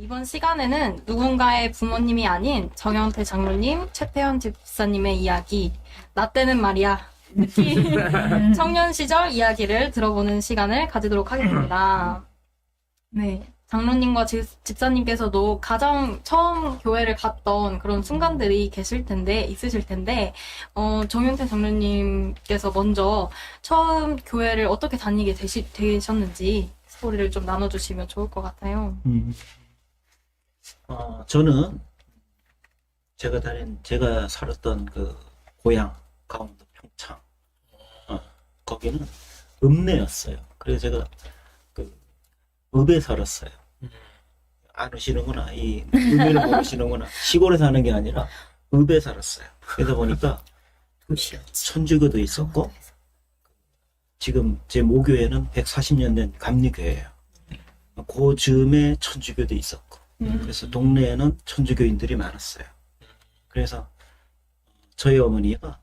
이번 시간에는 누군가의 부모님이 아닌 정영태 장로님, 최태현 집사님의 이야기, 나 때는 말이야, 특히 청년 시절 이야기를 들어보는 시간을 가지도록 하겠습니다. 네, 장로님과 집사님께서도 가장 처음 교회를 갔던 그런 순간들이 있으실 텐데, 정영태 장로님께서 먼저 처음 교회를 어떻게 다니게 되셨는지 스토리를 좀 나눠주시면 좋을 것 같아요. 저는 제가 살았던 그 고향, 강원도 평창, 거기는 읍내였어요. 그래서 제가 그 읍에 살았어요. 아시는구나. 이 의미를 모르시는구나. 시골에 사는 게 아니라 읍에 살았어요. 그러다 보니까 천주교도 있었고, 지금 제 모교회는 140년 된 감리교회예요. 그 즈음에 천주교도 있었고, 그래서 동네에는 천주교인들이 많았어요. 그래서 저희 어머니가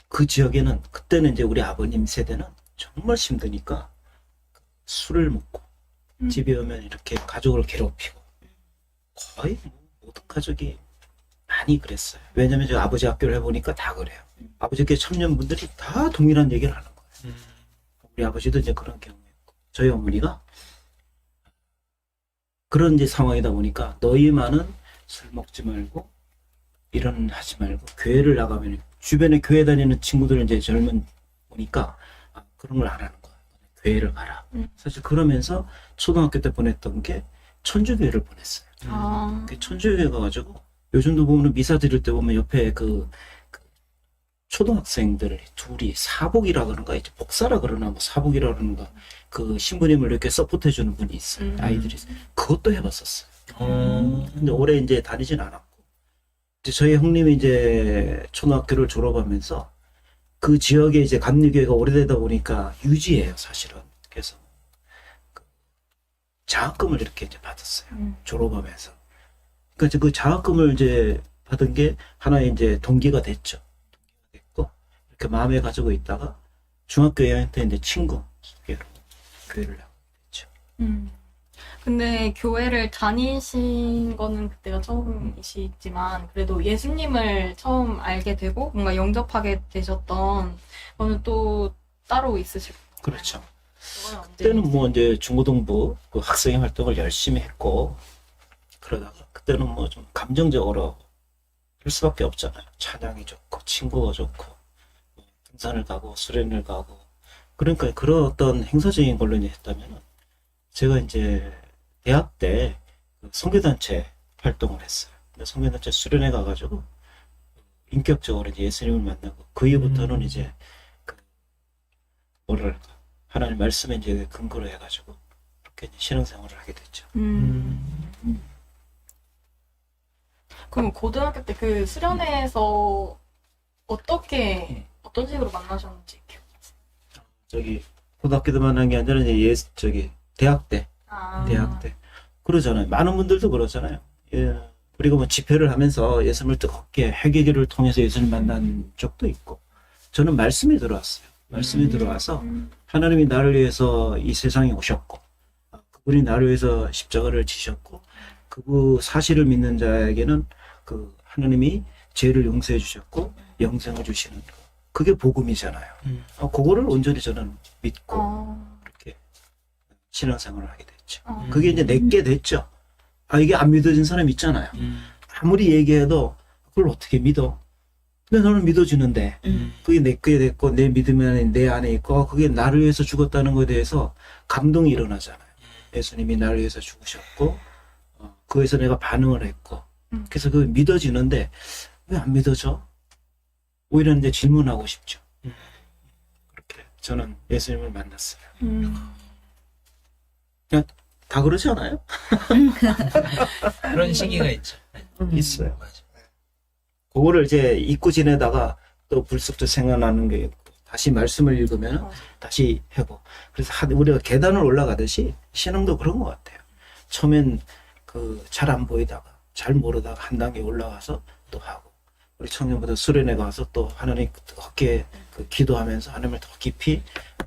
그 지역에는, 그때는 이제 우리 아버님 세대는 정말 힘드니까 술을 먹고 집에 오면 이렇게 가족을 괴롭히고, 거의 모든 가족이 많이 그랬어요. 왜냐면 저 아버지 학교를 해보니까 다 그래요. 아버지 학교 청년분들이 다 동일한 얘기를 하는 거예요. 우리 아버지도 이제 그런 경우였고, 저희 어머니가 그런 이제 상황이다 보니까 너희만은 술 먹지 말고 이런 하지 말고 교회를 나가면, 주변에 교회 다니는 친구들은 이제 젊은 보니까 그런 걸 안 하는 거야. 교회를 가라. 사실 그러면서 초등학교 때 보냈던 게 천주교회를 보냈어요. 그 천주교회 가가지고 요즘도 보면 미사 드릴 때 보면 옆에 그 초등학생들 둘이 사복이라 그러는가, 이제 복사라 그러나 뭐 사복이라 그러는가, 그 신부님을 이렇게 서포트해주는 분이 있어요. 아이들이. 그것도 해봤었어요. 근데 오래 이제 다니진 않았고, 이제 저희 형님이 이제 초등학교를 졸업하면서 그 지역에 이제 감리교회가 오래되다 보니까 유지해요, 사실은. 그래서 그 장학금을 이렇게 이제 받았어요. 졸업하면서. 그러니까 이제 그 장학금을 이제 받은 게 하나의 이제 동기가 됐죠. 그 마음에 가지고 있다가 중학교 2학년 때 이제 친구 소개로 교회를 하게 됐죠. 근데 교회를 다니신 거는 그때가 처음이시지만 그래도 예수님을 처음 알게 되고 뭔가 영접하게 되셨던 거는 또 따로 있으실 거예요. 그렇죠. 그건 언제 그때는 뭐 이제 중고등부 그 학생 활동을 열심히 했고, 그러다가 그때는 뭐 좀 감정적으로 할 수밖에 없잖아요. 찬양이 좋고 친구가 좋고 등산을 가고 수련을 가고, 그러니까 그런 어떤 행사적인 걸로 이제 했다면, 제가 이제 대학 때 선교단체 활동을 했어요. 선교단체 수련회 가가지고 인격적으로 이제 예수님을 만나고, 그 이후부터는 이제 뭐랄까, 하나님 말씀에 이제 근거로 해가지고 그렇게 이제 신앙생활을 하게 됐죠. 그럼 고등학교 때 그 수련회에서 어떤 식으로 만나셨는지 기억나세요? 저기 고등학교 때 만난 게 아니라 이제 대학 때 그러잖아요. 많은 분들도 그러잖아요. 예. 그리고 뭐 집회를 하면서 예수님을 뜨겁게 회개기를 통해서 예수님 만난 적도 있고, 저는 말씀이 들어왔어요. 말씀이 들어와서 하나님이 나를 위해서 이 세상에 오셨고, 그분이 나를 위해서 십자가를 지셨고, 그 사실을 믿는 자에게는 그 하나님이 죄를 용서해 주셨고 영생을 주시는 거, 그게 복음이잖아요. 그거를 온전히 저는 믿고 그렇게 신앙생활을 하게 됐죠. 그게 이제 내게 됐죠. 이게 안 믿어진 사람 있잖아요. 아무리 얘기해도 그걸 어떻게 믿어? 근데 너는 믿어지는데, 그게 내게 됐고 내 믿음이 내 안에 있고, 그게 나를 위해서 죽었다는 것에 대해서 감동이 일어나잖아요. 예수님이 나를 위해서 죽으셨고, 그에서 내가 반응을 했고, 그래서 그게 믿어지는데 왜 안 믿어져? 오히려 이제 질문하고 싶죠. 그렇게 저는 예수님을 만났어요. 그냥 다 그러지 않아요? 그런 시기가 있죠. 있어요. 맞아. 그거를 이제 잊고 지내다가 또 불쑥 또 생각나는 게 있고, 다시 말씀을 읽으면 다시 하고, 그래서 우리가 계단을 올라가듯이 신앙도 그런 것 같아요. 처음엔 잘 안 보이다가 잘 모르다가 한 단계 올라가서 또 하고, 우리 청년부터 수련회 가서 또 하나님 뜨겁게 기도하면서 하나님을 더 깊이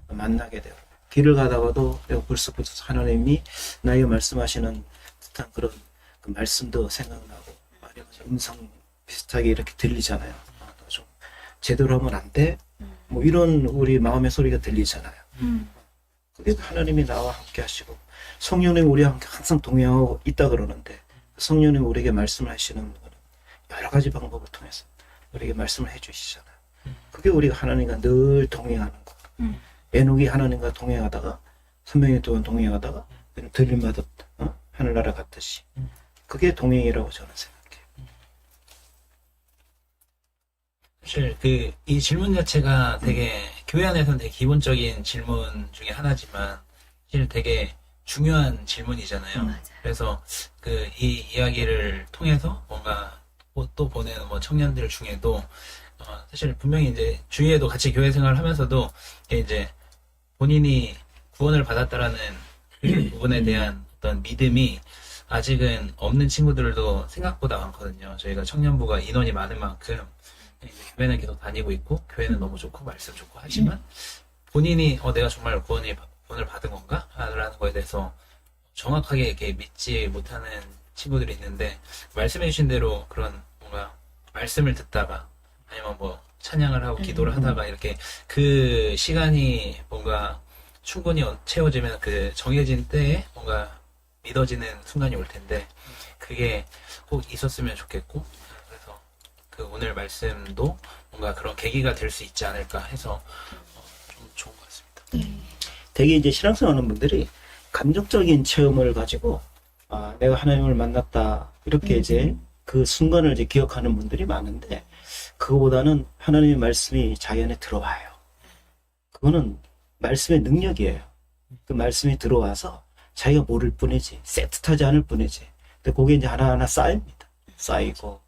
만나게 되고, 길을 가다가도 내가 벌써부터 하나님이 나에게 말씀하시는 듯한 그런 그 말씀도 생각나고 아니면 음성 비슷하게 이렇게 들리잖아요. 너 좀 제대로 하면 안 돼? 뭐 이런 우리 마음의 소리가 들리잖아요. 그게 하나님이 나와 함께 하시고 성령님 우리와 함께 항상 동행하고 있다 그러는데 성령님 우리에게 말씀을 하시는 거는 여러 가지 방법을 통해서 우리에게 말씀을 해주시잖아요. 그게 우리가 하나님과 늘 동행하는 거. 에녹이 하나님과 동행하다가 300년 동안 동행하다가 들림마다 하늘나라 갔듯이 그게 동행이라고 저는 생각해요. 사실 이 질문 자체가 되게 교회 안에서는 되게 기본적인 질문 중에 하나지만 사실 되게 중요한 질문이잖아요. 그래서 이 이야기를 통해서 뭔가 또 보내는 뭐 청년들 중에도 사실 분명히 이제 주위에도 같이 교회 생활을 하면서도 이제 본인이 구원을 받았다라는 그 부분에 대한 어떤 믿음이 아직은 없는 친구들도 생각보다 많거든요. 저희가 청년부가 인원이 많은 만큼 이제 교회는 계속 다니고 있고 교회는 너무 좋고 말씀 좋고 하지만 본인이 내가 정말 구원을 받은 건가? 라는 거에 대해서 정확하게 이렇게 믿지 못하는 친구들이 있는데 말씀해 주신 대로 그런 뭔가 말씀을 듣다가 아니면 뭐 찬양을 하고 기도를 하다가 이렇게 그 시간이 뭔가 충분히 채워지면 그 정해진 때에 뭔가 믿어지는 순간이 올 텐데 그게 꼭 있었으면 좋겠고 그래서 그 오늘 말씀도 뭔가 그런 계기가 될 수 있지 않을까 해서 좀 좋은 것 같습니다. 되게 이제 신앙생활하는 분들이 감정적인 체험을 가지고 내가 하나님을 만났다 이렇게 이제 그 순간을 이제 기억하는 분들이 많은데 그거보다는 하나님의 말씀이 자기 안에 들어와요. 그거는 말씀의 능력이에요. 그 말씀이 들어와서 자기가 모를 뿐이지 쎄뜻하지 않을 뿐이지. 근데 그게 이제 하나하나 쌓입니다. 쌓이고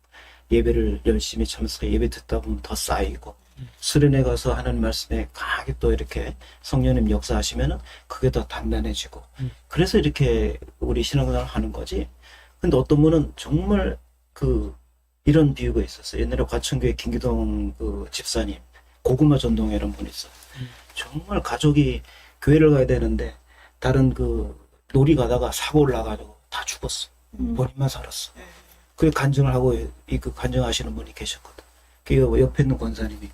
예배를 열심히 참석해 예배 듣다 보면 더 쌓이고 수련회 가서 하나님 말씀에 강하게 또 이렇게 성령님 역사하시면은 그게 더 단단해지고 그래서 이렇게 우리 신앙생활을 하는 거지. 근데 어떤 분은 정말 이런 비유가 있었어요. 옛날에 과천교회 김기동 집사님 고구마 전동회라는 분이 있어요. 정말 가족이 교회를 가야 되는데 다른 놀이 가다가 사고를 나가지고 다 죽었어. 본인만 살았어. 그게 간증을 하고 간증하시는 분이 계셨거든. 그 옆에 있는 권사님이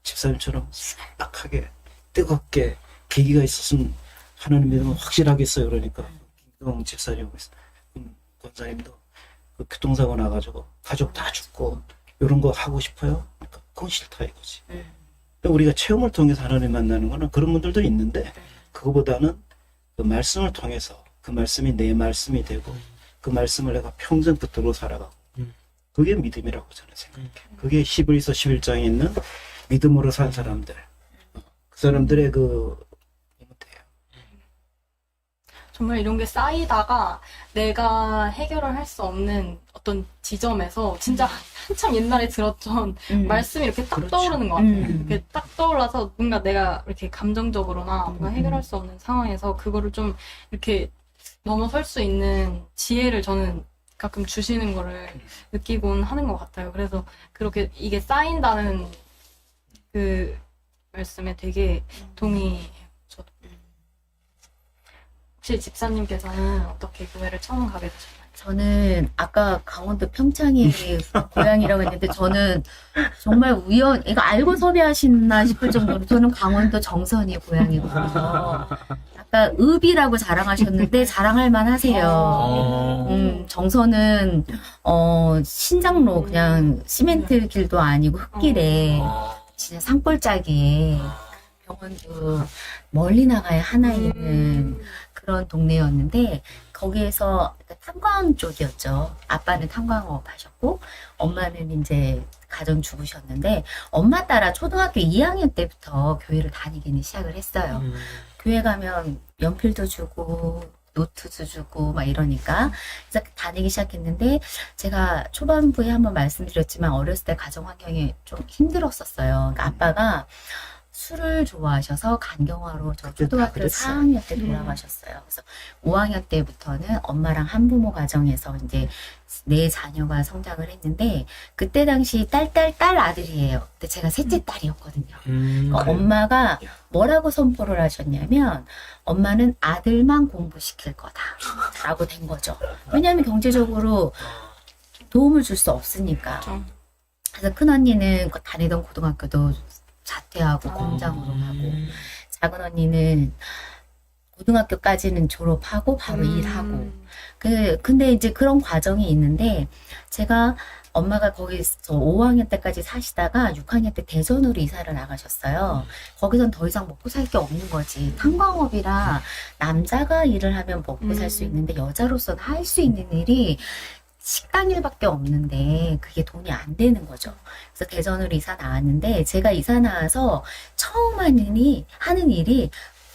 집사님처럼 싹하게 뜨겁게 계기가 있었으면 하나님 믿으면 확실하겠어요. 그러니까 김기동 집사님 권사님도 교통사고 나가지고 가족 다 죽고 이런 거 하고 싶어요? 그러니까 그건 싫다 이거지. 우리가 체험을 통해서 하나님 만나는 거는 그런 분들도 있는데 그거보다는 그 말씀을 통해서 그 말씀이 내 말씀이 되고 그 말씀을 내가 평생 붙들고 살아가고 그게 믿음이라고 저는 생각해요. 그게 히브리서 11장에 있는 믿음으로 산 사람들 그 사람들의 정말 이런 게 쌓이다가 내가 해결을 할 수 없는 어떤 지점에서 진짜 한참 옛날에 들었던 말씀이 이렇게 딱 그렇죠. 떠오르는 것 같아요. 이렇게 딱 떠올라서 뭔가 내가 이렇게 감정적으로나 뭔가 해결할 수 없는 상황에서 그거를 좀 이렇게 넘어설 수 있는 지혜를 저는 가끔 주시는 거를 느끼곤 하는 것 같아요. 그래서 그렇게 이게 쌓인다는 그 말씀에 되게 동의해요. 저도. 혹시 집사님께서는 어떻게 교회를 처음 가게 되셨나요? 저는 아까 강원도 평창이 고향이라고 했는데 저는 정말 이거 알고 섭외하시나 싶을 정도로 저는 강원도 정선이 고향이거든요. 아까 읍이라고 자랑하셨는데 자랑할 만 하세요. 정선은 신장로 그냥 시멘트 길도 아니고 흙길에 진짜 산골짜기에 병원도 멀리 나가야 하나 있는 그런 동네였는데 거기에서 탄광 쪽이었죠. 아빠는 탄광업 하셨고 엄마는 이제 가정 주부셨는데 엄마 따라 초등학교 2학년 때부터 교회를 다니기는 시작을 했어요. 교회 가면 연필도 주고 노트도 주고 막 이러니까 그래서 다니기 시작했는데 제가 초반부에 한번 말씀드렸지만 어렸을 때 가정 환경이 좀 힘들었었어요. 그러니까 아빠가 술을 좋아하셔서 간경화로 저 그때 다 초등학교 그랬어요. 4학년 때 돌아가셨어요. 그래서 5학년 때부터는 엄마랑 한부모 가정에서 이제 내 자녀가 성장을 했는데 그때 당시 딸 아들이에요. 근데 제가 셋째 딸이었거든요. 그러니까 그래요? 엄마가 야. 뭐라고 선포를 하셨냐면 엄마는 아들만 공부시킬 거다라고 된 거죠. 왜냐하면 경제적으로 도움을 줄 수 없으니까. 그렇죠. 그래서 큰 언니는 다니던 고등학교도 자퇴하고 공장으로 가고 작은 언니는 고등학교까지는 졸업하고 바로 일하고 근데 이제 그런 과정이 있는데 제가 엄마가 거기서 5학년 때까지 사시다가 6학년 때 대전으로 이사를 나가셨어요. 거기선 더 이상 먹고 살 게 없는 거지. 탄광업이라 남자가 일을 하면 먹고 살 수 있는데 여자로서는 할 수 있는 일이 식당 일밖에 없는데 그게 돈이 안 되는 거죠. 그래서 대전으로 이사 나왔는데 제가 이사 나와서 처음 하는 일이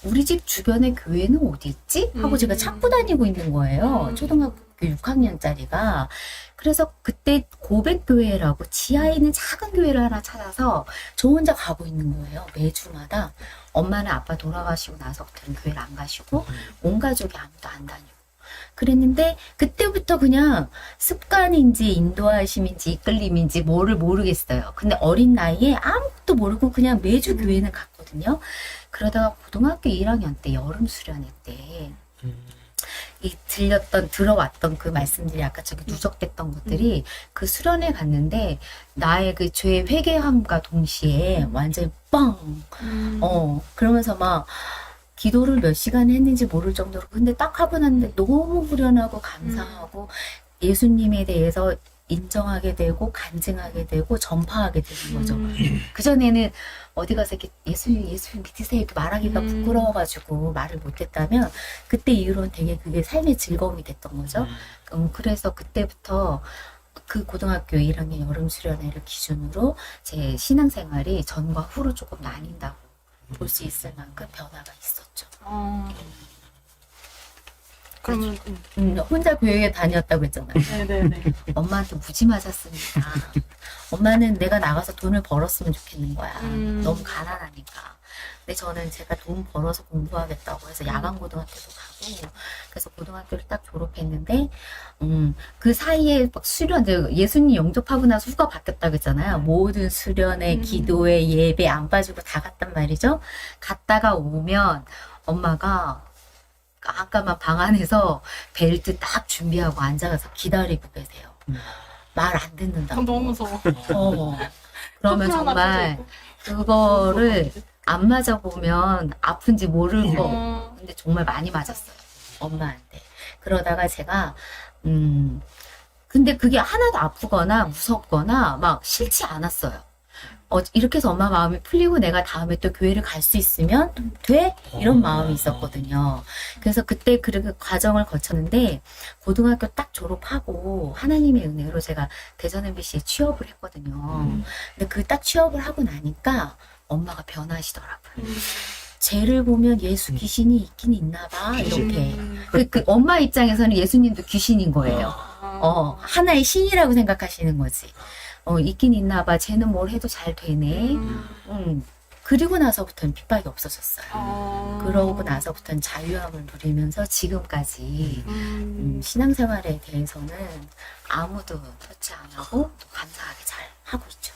우리 집 주변에 교회는 어디 있지? 하고 제가 찾고 다니고 있는 거예요. 초등학교 6학년짜리가. 그래서 그때 고백교회라고 지하에 있는 작은 교회를 하나 찾아서 저 혼자 가고 있는 거예요. 매주마다. 엄마는 아빠 돌아가시고 나서부터는 교회를 안 가시고 온 가족이 아무도 안 다니고. 그랬는데 그때부터 그냥 습관인지 인도하심인지 이끌림인지 뭐를 모르겠어요. 근데 어린 나이에 아무것도 모르고 그냥 매주 교회는 갔거든요. 그러다가 고등학교 1학년 때 여름 수련회 때 이 들어왔던 그 말씀들이 아까 저기 누적됐던 것들이 그 수련회 갔는데 나의 그 죄의 회개함과 동시에 완전 뻥 그러면서 막 기도를 몇 시간 했는지 모를 정도로 근데 딱 하고 났는데 너무 후련하고 감사하고 예수님에 대해서 인정하게 되고 간증하게 되고 전파하게 되는 거죠. 그전에는 어디 가서 이렇게 예수님 믿으세요 이렇게 말하기가 부끄러워가지고 말을 못했다면 그때 이후로는 되게 그게 삶의 즐거움이 됐던 거죠. 그래서 그때부터 그 고등학교 1학년 여름 수련회를 기준으로 제 신앙생활이 전과 후로 조금 나뉜다고 볼 수 있을 만큼 변화가 있었죠. 그러면 혼자 교회에 다녔다고 했잖아요. 네네네. 엄마한테 무지 맞았습니다. 엄마는 내가 나가서 돈을 벌었으면 좋겠는 거야. 너무 가난하니까. 근데 저는 제가 돈 벌어서 공부하겠다고 해서 야간 고등학교도 가고 그래서 고등학교를 딱 졸업했는데 그 사이에 막 수련 예수님 영접하고 나서 후가 바뀌었다고 했잖아요. 모든 수련회, 기도회, 예배 안 빠지고 다 갔단 말이죠. 갔다가 오면 엄마가 깜깜한 방 안에서 벨트 딱 준비하고 앉아서 기다리고 계세요. 말 안 듣는다고. 너무 무서워. 그러면 정말 그거를 안 맞아보면 아픈지 모를 거. 근데 정말 많이 맞았어요. 엄마한테. 그러다가 제가 근데 그게 하나도 아프거나 무섭거나 막 싫지 않았어요. 이렇게 해서 엄마 마음이 풀리고 내가 다음에 또 교회를 갈 수 있으면 돼? 이런 마음이 있었거든요. 그래서 그때 그 과정을 거쳤는데 고등학교 딱 졸업하고 하나님의 은혜로 제가 대전 MBC에 취업을 했거든요. 근데 그 딱 취업을 하고 나니까 엄마가 변하시더라고요. 쟤를 보면 예수 귀신이 있긴 있나 봐 이렇게. 그 엄마 입장에서는 예수님도 귀신인 거예요. 하나의 신이라고 생각하시는 거지. 있긴 있나 봐. 쟤는 뭘 해도 잘 되네. 그리고 나서부터는 핍박이 없어졌어요. 그러고 나서부터는 자유함을 누리면서 지금까지 신앙생활에 대해서는 아무도 터치 안 하고 또 감사하게 잘 하고 있죠.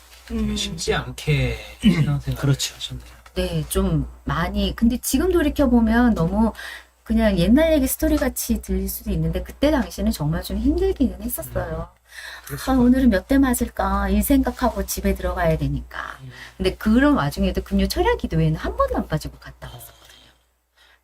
쉽지 않게 신앙생활을 그렇죠. 하셨네요. 네, 좀 많이. 근데 지금 돌이켜보면 너무 그냥 옛날 얘기 스토리 같이 들릴 수도 있는데 그때 당시는 정말 좀 힘들기는 했었어요. 오늘은 몇 대 맞을까 이 생각하고 집에 들어가야 되니까. 근데 그런 와중에도 금요 철야 기도회는 한 번도 안 빠지고 갔다 왔었거든요.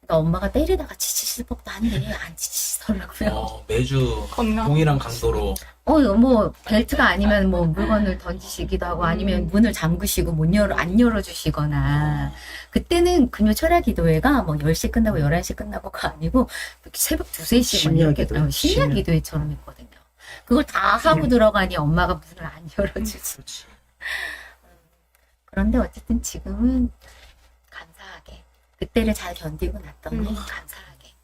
그러니까 엄마가 때리다가 지치실 법도 한데 안 지치시더라고요. 매주 건강. 동일한 강도로 뭐 벨트가 아니면 뭐 물건을 던지시기도 하고 아니면 문을 잠그시고 안 열어주시거나. 그때는 금요 철야 기도회가 뭐 10시 끝나고 11시 끝나고가 아니고 새벽 2, 3시 심야 기도회. 심야 기도회처럼 했거든요. 그걸 다 하고 들어가니 엄마가 문을 안 열어주지. 그런데 어쨌든 지금은 감사하게 그때를 잘 견디고 났더니 감사하게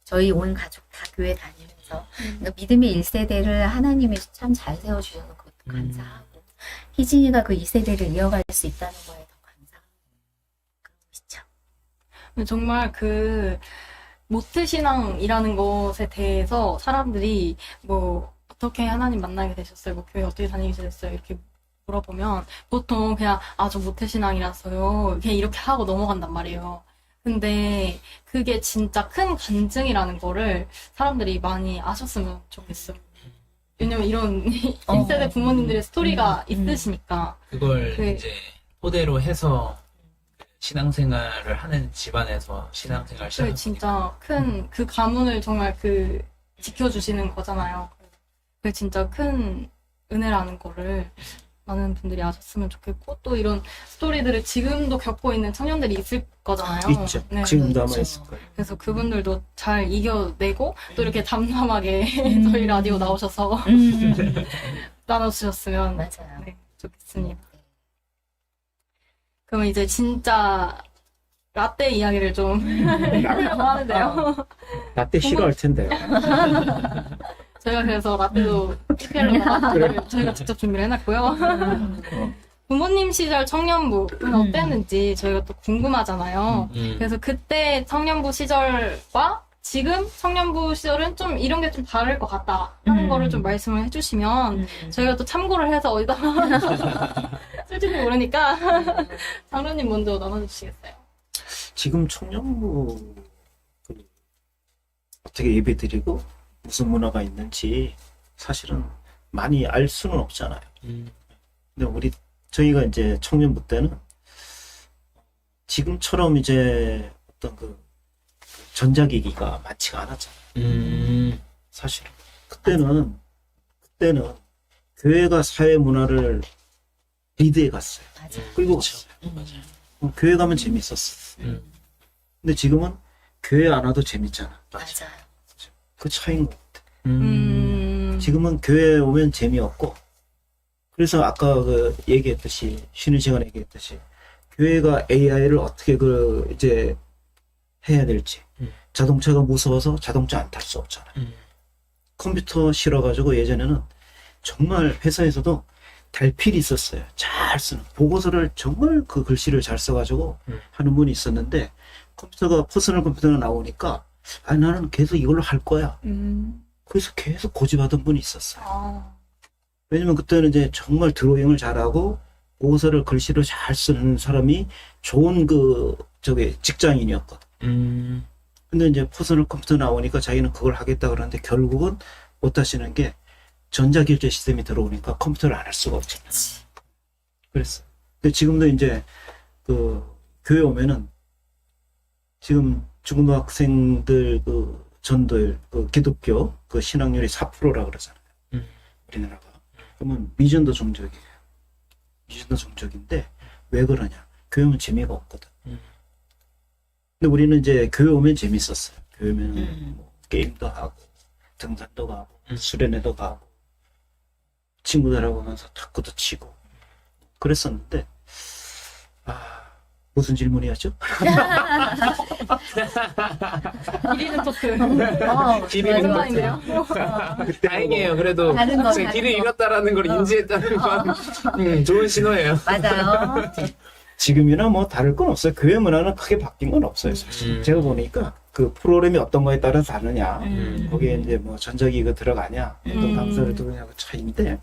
저희 온 가족 다 교회 다니면서 그러니까 믿음의 1세대를 하나님이 참 잘 세워주셔서 그것도 감사하고 희진이가 그 2세대를 이어갈 수 있다는 거에 더 감사하고 근데 정말 그 모태신앙이라는 것에 대해서 사람들이 뭐 어떻게 하나님 만나게 되셨어요? 뭐 교회 어떻게 다니게 됐어요? 이렇게 물어보면 보통 그냥 저 모태신앙이라서요. 그냥 이렇게 하고 넘어간단 말이에요. 근데 그게 진짜 큰 간증이라는 거를 사람들이 많이 아셨으면 좋겠어요. 왜냐면 이런 1세대 부모님들의 스토리가 있으시니까. 그걸 네. 이제 토대로 해서 신앙생활을 하는 집안에서 신앙생활 그 시작하니까 진짜 큰 그 가문을 정말 그 지켜주시는 거잖아요. 그게 진짜 큰 은혜라는 거를 많은 분들이 아셨으면 좋겠고 또 이런 스토리들을 지금도 겪고 있는 청년들이 있을 거잖아요. 있죠. 네. 지금도 아마 그렇죠. 있을 거예요. 그래서 그분들도 잘 이겨내고 또 이렇게 담담하게 저희 라디오 나오셔서 나눠주셨으면 맞아요. 네, 좋겠습니다. 그럼 이제 진짜 라떼 이야기를 좀 해보려고 하는데요. 라떼 싫어할 텐데요. 저희가 그래서 라떼도 PPL로 라떼를 저희가 직접 준비를 해놨고요. 부모님 시절 청년부는 어땠는지 저희가 또 궁금하잖아요. 그래서 그때 청년부 시절과 지금 청년부 시절은 좀 이런 게 좀 다를 것 같다 하는 거를 좀 말씀을 해주시면 저희가 또 참고를 해서 어디다가 솔직히 모르니까 장로님 먼저 나눠주시겠어요? 지금 청년부 어떻게 예배드리고 무슨 문화가 있는지 사실은 많이 알 수는 없잖아요. 근데 저희가 이제 청년부 때는 지금처럼 이제 어떤 그 전자기기가 많지가 않았잖아요. 사실은 그때는 교회가 사회 문화를 리드해 갔어요. 맞아. 끌고 그렇죠. 갔어요. 맞아요. 교회 가면 재밌었어. 근데 지금은 교회 안 와도 재밌잖아. 맞아요. 그 차이인 것 같아. 지금 지금은 교회 오면 재미없고, 그래서 아까 얘기했듯이, 쉬는 시간에 얘기했듯이, 교회가 AI를 어떻게 이제 해야 될지. 자동차가 무서워서 자동차 안 탈 수 없잖아. 컴퓨터 실어가지고 예전에는 정말 회사에서도 달필이 있었어요. 잘 쓰는. 보고서를 정말 그 글씨를 잘 써가지고 하는 분이 있었는데, 퍼스널 컴퓨터가 나오니까, 나는 계속 이걸로 할 거야. 그래서 계속 고집하던 분이 있었어요. 왜냐면 그때는 이제 정말 드로잉을 잘하고 보고서를 글씨로 잘 쓰는 사람이 좋은 직장인이었거든. 근데 이제 퍼스널 컴퓨터 나오니까 자기는 그걸 하겠다 그러는데 결국은 못 하시는 게 전자결제 시스템이 들어오니까 컴퓨터를 안 할 수가 없잖아. 그랬어. 근데 지금도 이제 교회 오면은 지금 중고등학생들 전도율, 기독교 신학률이 4%라 그러잖아요. 우리나라가. 그러면 미전도 종족이에요. 미전도 종족인데 왜 그러냐? 교회 오면 재미가 없거든. 근데 우리는 이제 교회 오면 재밌었어요. 교회 오면 뭐 게임도 하고 등산도 가고 수련회도 가고 친구들하고 가서 탁구도 치고 그랬었는데 무슨 질문이었죠? 길이는 토크. 길이는 오랜만이네요. 다행이에요. 그래도 다른 거, 다른 길을 거. 잃었다라는 걸 인지했다는 건 좋은 신호예요. 맞아요. 지금이나 뭐 다를 건 없어요. 교회 문화는 크게 바뀐 건 없어요. 사실. 제가 보니까 그 프로그램이 어떤 거에 따라 다르냐, 거기에 이제 뭐 전자기가 들어가냐, 어떤 강사를 들으냐고 차이인데,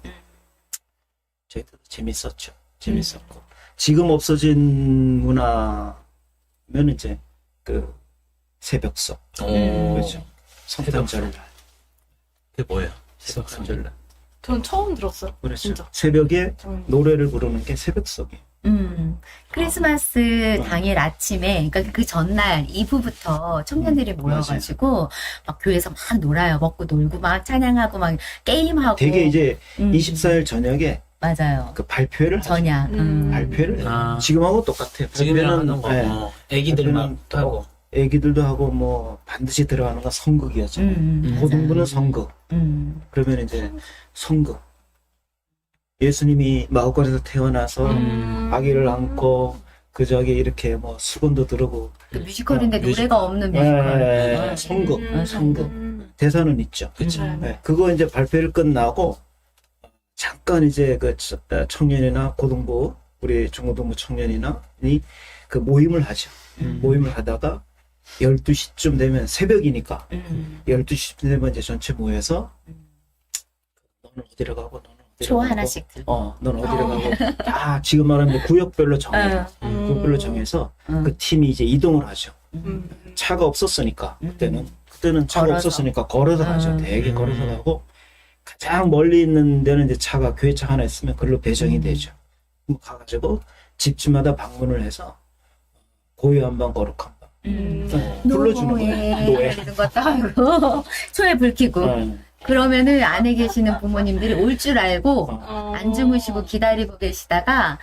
저희도 재밌었죠. 재밌었고. 지금 없어진 문화면 이제 새벽석. 그렇죠. 성탄절날. 그게 뭐예요? 성탄절날. 전 처음 들었어요. 그렇죠. 진짜. 새벽에 노래를 부르는 게 새벽석이에요. 크리스마스 당일 아침에, 그러니까 그 전날 이후부터 청년들이 모여가지고 막 교회에서 막 놀아요. 먹고 놀고 막 찬양하고 막 게임하고. 되게 이제 24일 저녁에 맞아요. 그 발표를 하죠. 전야. 발표를 해요. 아. 지금하고 똑같아요. 지금이랑 하는 거, 네. 애기들만 발표는 하고. 애기들도 하고 뭐 반드시 들어가는 건 성극이었죠. 고등부는 맞아요. 성극. 그러면 이제 성극. 예수님이 마구간에서 태어나서 아기를 안고 이렇게 뭐 수건도 들고 그 뮤지컬인데 뮤지컬. 노래가 없는 뮤지컬. 성극. 성극. 대사는 있죠. 그쵸. 네, 그거 이제 발표를 끝나고 잠깐 이제 청년이나 고등부 우리 중고등부 청년이나 그 모임을 하죠. 모임을 하다가 12시쯤 되면 새벽이니까 12시쯤 되면 이제 전체 모여서 너는 어디로 가고 너는 어디로 초 가고 하나씩 들고. 넌 어디로 가고 지금 말하면 구역별로 정해요. 음. 구역별로 정해서 그 팀이 이제 이동을 하죠. 음. 차가 없었으니까 그때는 차가 걸어서. 없었으니까 걸어서 가죠. 되게 걸어서 가고 가장 멀리 있는 데는 이제 차가 교회차 하나 있으면 그걸로 배정이 되죠. 그럼 가가지고 집집마다 방문을 해서 고요한방 거룩한 방 불러주는 거예요. 노예. 이런 것도 하고 초에 불 켜고 그러면은 안에 계시는 부모님들이 올 줄 알고 안 주무시고 기다리고 계시다가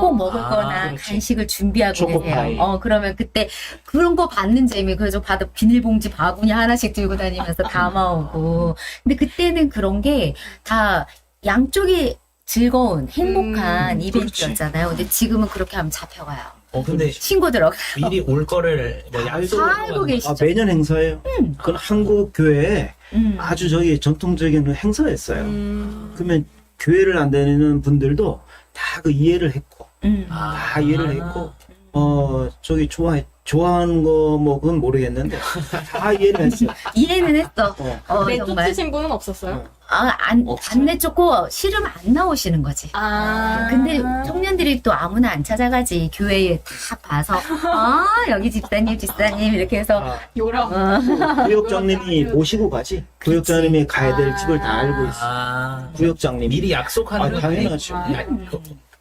꼭 먹을 거나 그렇지. 간식을 준비하고 초코파이. 계세요. 그러면 그때 그런 거 받는 재미, 그래서 비닐봉지 바구니 하나씩 들고 다니면서 담아오고. 근데 그때는 그런 게 다 양쪽이 즐거운, 행복한 이벤트였잖아요. 근데 지금은 그렇게 하면 잡혀가요. 근데 신고 들어가. 미리 올 거를 뭐 약속을 다 알고 하고 계시죠. 매년 행사예요. 그건 한국 교회에 아주 전통적인 행사였어요. 그러면 교회를 안 다니는 분들도 다 그 이해를 했고, 다 이해를 했고, 좋아하는 거 뭐 그건 모르겠는데 다 이해를 했어요. 이해는 했어. 내 정말. 쫓으신 분은 없었어요? 없어요. 안 내쫓고 싫으면 안 나오시는 거지. 근데 청년들이 또 아무나 안 찾아가지. 교회에 다 봐서 여기 집사님 이렇게 해서 요람. 구역장님이 모시고 가지. 구역장님이 가야 될 집을 다 알고 있어. 구역장님이. 미리 약속하는 당연하죠.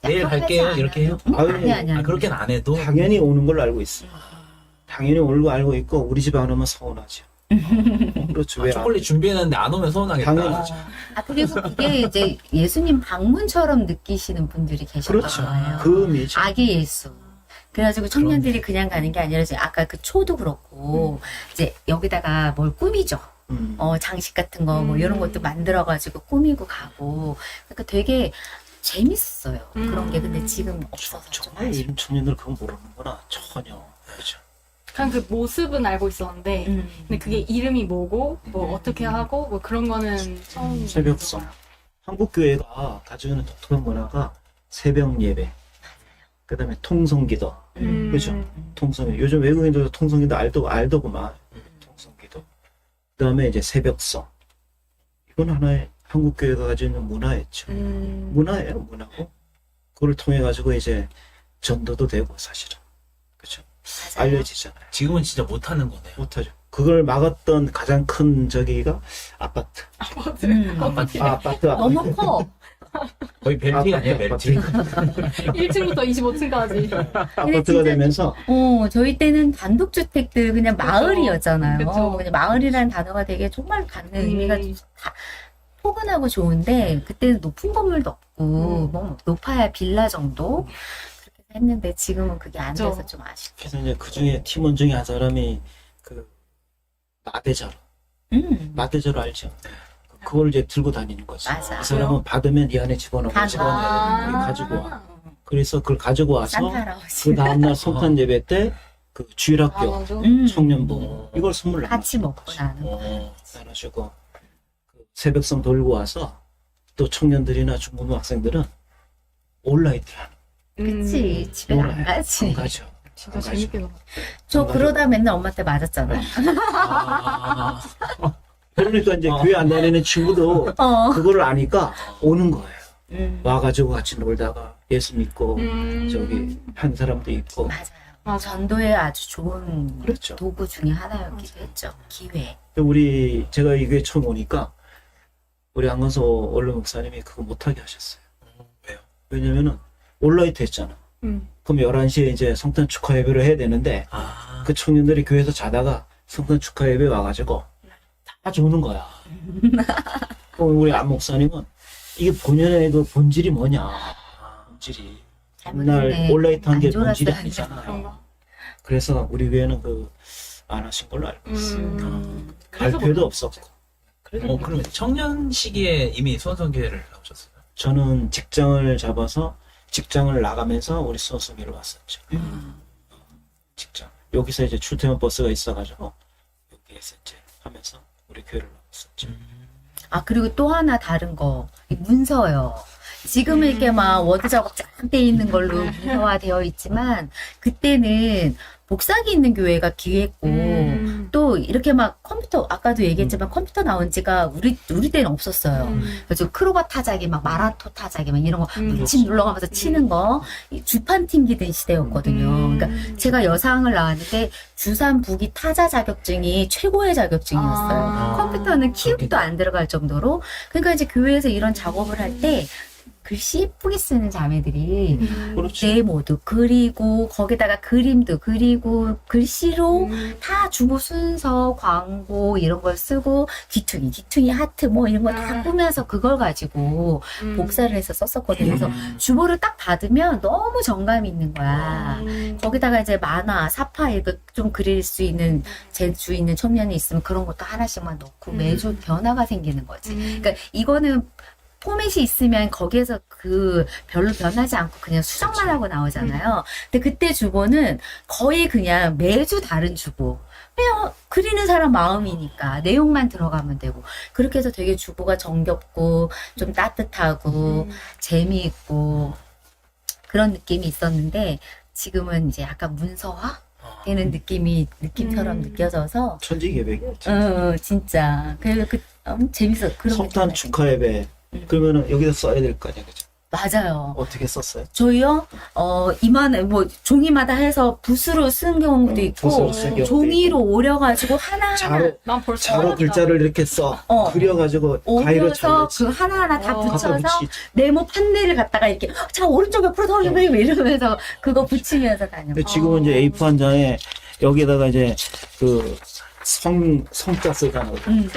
내일 갈게요 이렇게 해요? 아니. 그렇게는 안 해도 당연히 오는 걸로 알고 있어. 당연히 오는 거 알고 있고 우리 집 안 오면 서운하죠. 그렇죠. 왜 안 초콜릿 준비했는데 안 오면 서운하겠다. 당연하죠. 그리고 그게 이제 예수님 방문처럼 느끼시는 분들이 계셨던 그렇죠. 거예요. 그 의미죠. 아기 예수. 그래가지고 청년들이 그냥 가는 게 아니라 이제 아까 그 초도 그렇고 이제 여기다가 뭘 꾸미죠. 장식 같은 거 뭐 이런 것도 만들어가지고 꾸미고 가고. 그러니까 되게 재밌어요. 그런 게. 근데 지금 없어서 좀 정말 요즘 청년들 그건 모르는구나. 전혀. 그렇죠. 그냥 그 모습은 알고 있었는데, 근데 그게 이름이 뭐고, 뭐 어떻게 하고, 뭐 그런 거는 처음. 새벽성. 한국 교회가 가지고 있는 독특한 문화가 새벽 예배, 그다음에 통성기도, 그렇죠? 통성기도. 요즘 외국인들도 통성기도 알더구만. 통성기도. 그다음에 이제 새벽성. 이건 하나의 한국 교회가 가지고 있는 문화였죠. 문화예요, 문화고. 그걸 통해 가지고 이제 전도도 되고 사실은, 그렇죠? 알려지잖아요. 지금은 진짜 못하는 거네요. 못하죠. 그걸 막았던 가장 큰 저기가 아파트. 아파트. 너무 커. 거의 벨팅 아니에요, 벨팅. 1층부터 25층까지. 아파트가 진짜 되면서 저희 때는 단독주택들 그냥 마을이었잖아요. 그쵸. 그냥 마을이라는 단어가 되게 정말 갖는 의미가 다 포근하고 좋은데 그때는 높은 건물도 없고 뭐 높아야 빌라 정도 그렇게 했는데 지금은 그게 안 돼서 좀 아쉽죠. 그래서 이제 그 중에 팀원 중에 한 사람이 그 마대자루. 마대자루 알죠? 그걸 이제 들고 다니는 거지. 맞아. 그 사람은 받으면 이 안에 집어넣고 가지고 와. 그래서 그걸 가지고 와서 산타할아버지 그 다음날 성탄 예배 때 그 주일학교 청년부 이걸 선물 같이 나눠주는 먹고 거지. 나는 나눠주고 그 새벽성 돌고 와서 또 청년들이나 중고등학생들은 온라이트 하는 그치 집에 안 가지. 안 가죠. 진짜 안 재밌게 가죠. 놀았어. 저 그러다 맨날 엄마한테 맞았잖아. 그러니까 이제 교회 안 다니는 친구도 그거를 아니까 오는 거예요. 와가지고 같이 놀다가 예수 믿고 저기 한 사람도 있고. 맞아요. 전도에 아주 좋은 그렇죠. 도구 중에 하나였기도 했죠. 기회. 제가 이 교회 처음 오니까 우리 안건서 원로 목사님이 그거 못하게 하셨어요. 왜요? 왜냐면은 온라이트 했잖아. 그럼 11시에 이제 성탄 축하 예배를 해야 되는데 그 청년들이 교회에서 자다가 성탄 축하 예배 와가지고 다 조는 거야. 그럼 우리 안 목사님은 이게 본연의 그 본질이 뭐냐. 본질이. 맨날 온라이트 한 게 본질이 아니잖아요. 그래서 우리 교회는 안 하신 걸로 알고 있어요. 발표도 없었고. 그러면 청년 시기에 이미 수원성교회를 나오셨어요? 저는 직장을 잡아서 직장을 나가면서 우리 수원성교회를 왔었죠. 직장. 여기서 이제 출퇴근 버스가 있어가지고 여기에서 이제 하면서 우리 교회를 나왔었죠. 그리고 또 하나 다른 거 문서요. 지금은 이렇게 막 워드 작업 쫙 돼 있는 걸로 문서화되어 있지만 그때는 복사기 있는 교회가 귀했고 또 이렇게 막 컴퓨터 아까도 얘기했지만 컴퓨터 나온 지가 우리 때는 없었어요. 그래서 크로바 타자기 막 마라토 타자기 막 이런 거 붙임 눌러가면서 치는 거 이 주판 튕기던 시대였거든요. 그러니까 제가 여상을 나왔는데 주산 부기 타자 자격증이 최고의 자격증이었어요. 아. 컴퓨터는 키읔도 안 들어갈 정도로. 그러니까 이제 교회에서 이런 작업을 할 때 글씨 예쁘게 쓰는 자매들이 그렇지. 네모도 그리고 거기다가 그림도 그리고 글씨로 다 주보 순서 광고 이런 걸 쓰고 귀퉁이 하트 뭐 이런 거 다 꾸며서 그걸 가지고 복사를 해서 썼었거든요. 그래서 주보를 딱 받으면 너무 정감이 있는 거야. 거기다가 이제 만화, 사파 이거 좀 그릴 수 있는 재주 있는 청년이 있으면 그런 것도 하나씩만 넣고 매주 변화가 생기는 거지. 그러니까 이거는 포맷이 있으면 거기에서 그 별로 변하지 않고 그냥 수정만 하고 나오잖아요. 근데 그때 주보는 거의 그냥 매주 다른 주보. 그냥 그리는 사람 마음이니까 내용만 들어가면 되고 그렇게 해서 되게 주보가 정겹고 좀 따뜻하고 재미있고 그런 느낌이 있었는데 지금은 이제 약간 문서화 되는 느낌처럼 느껴져서 천지개벽이었지. 진짜 그래서 재밌어. 그런 성탄 게 축하 예배. 그러면은 여기다 써야 될 거 아니야, 그죠? 맞아요. 어떻게 썼어요? 저희요, 이만해, 뭐, 종이마다 해서 붓으로 쓴 경우도 있고, 붓으로 쓴 경우도 종이로 오려가지고 하나하나 난 벌써 자로 화났다. 글자를 이렇게 써. 어. 그려가지고 가위로 오려서 잘라지. 그 하나하나 다 갖다 붙여서 붙이지. 네모 판넬을 갖다가 이렇게, 자, 오른쪽 옆으로 돌리고 이러면서 그거 붙이면서 다녀. 근데 지금은 이제 A4 한 장에 여기에다가 이제 그 성자 쓰잖아.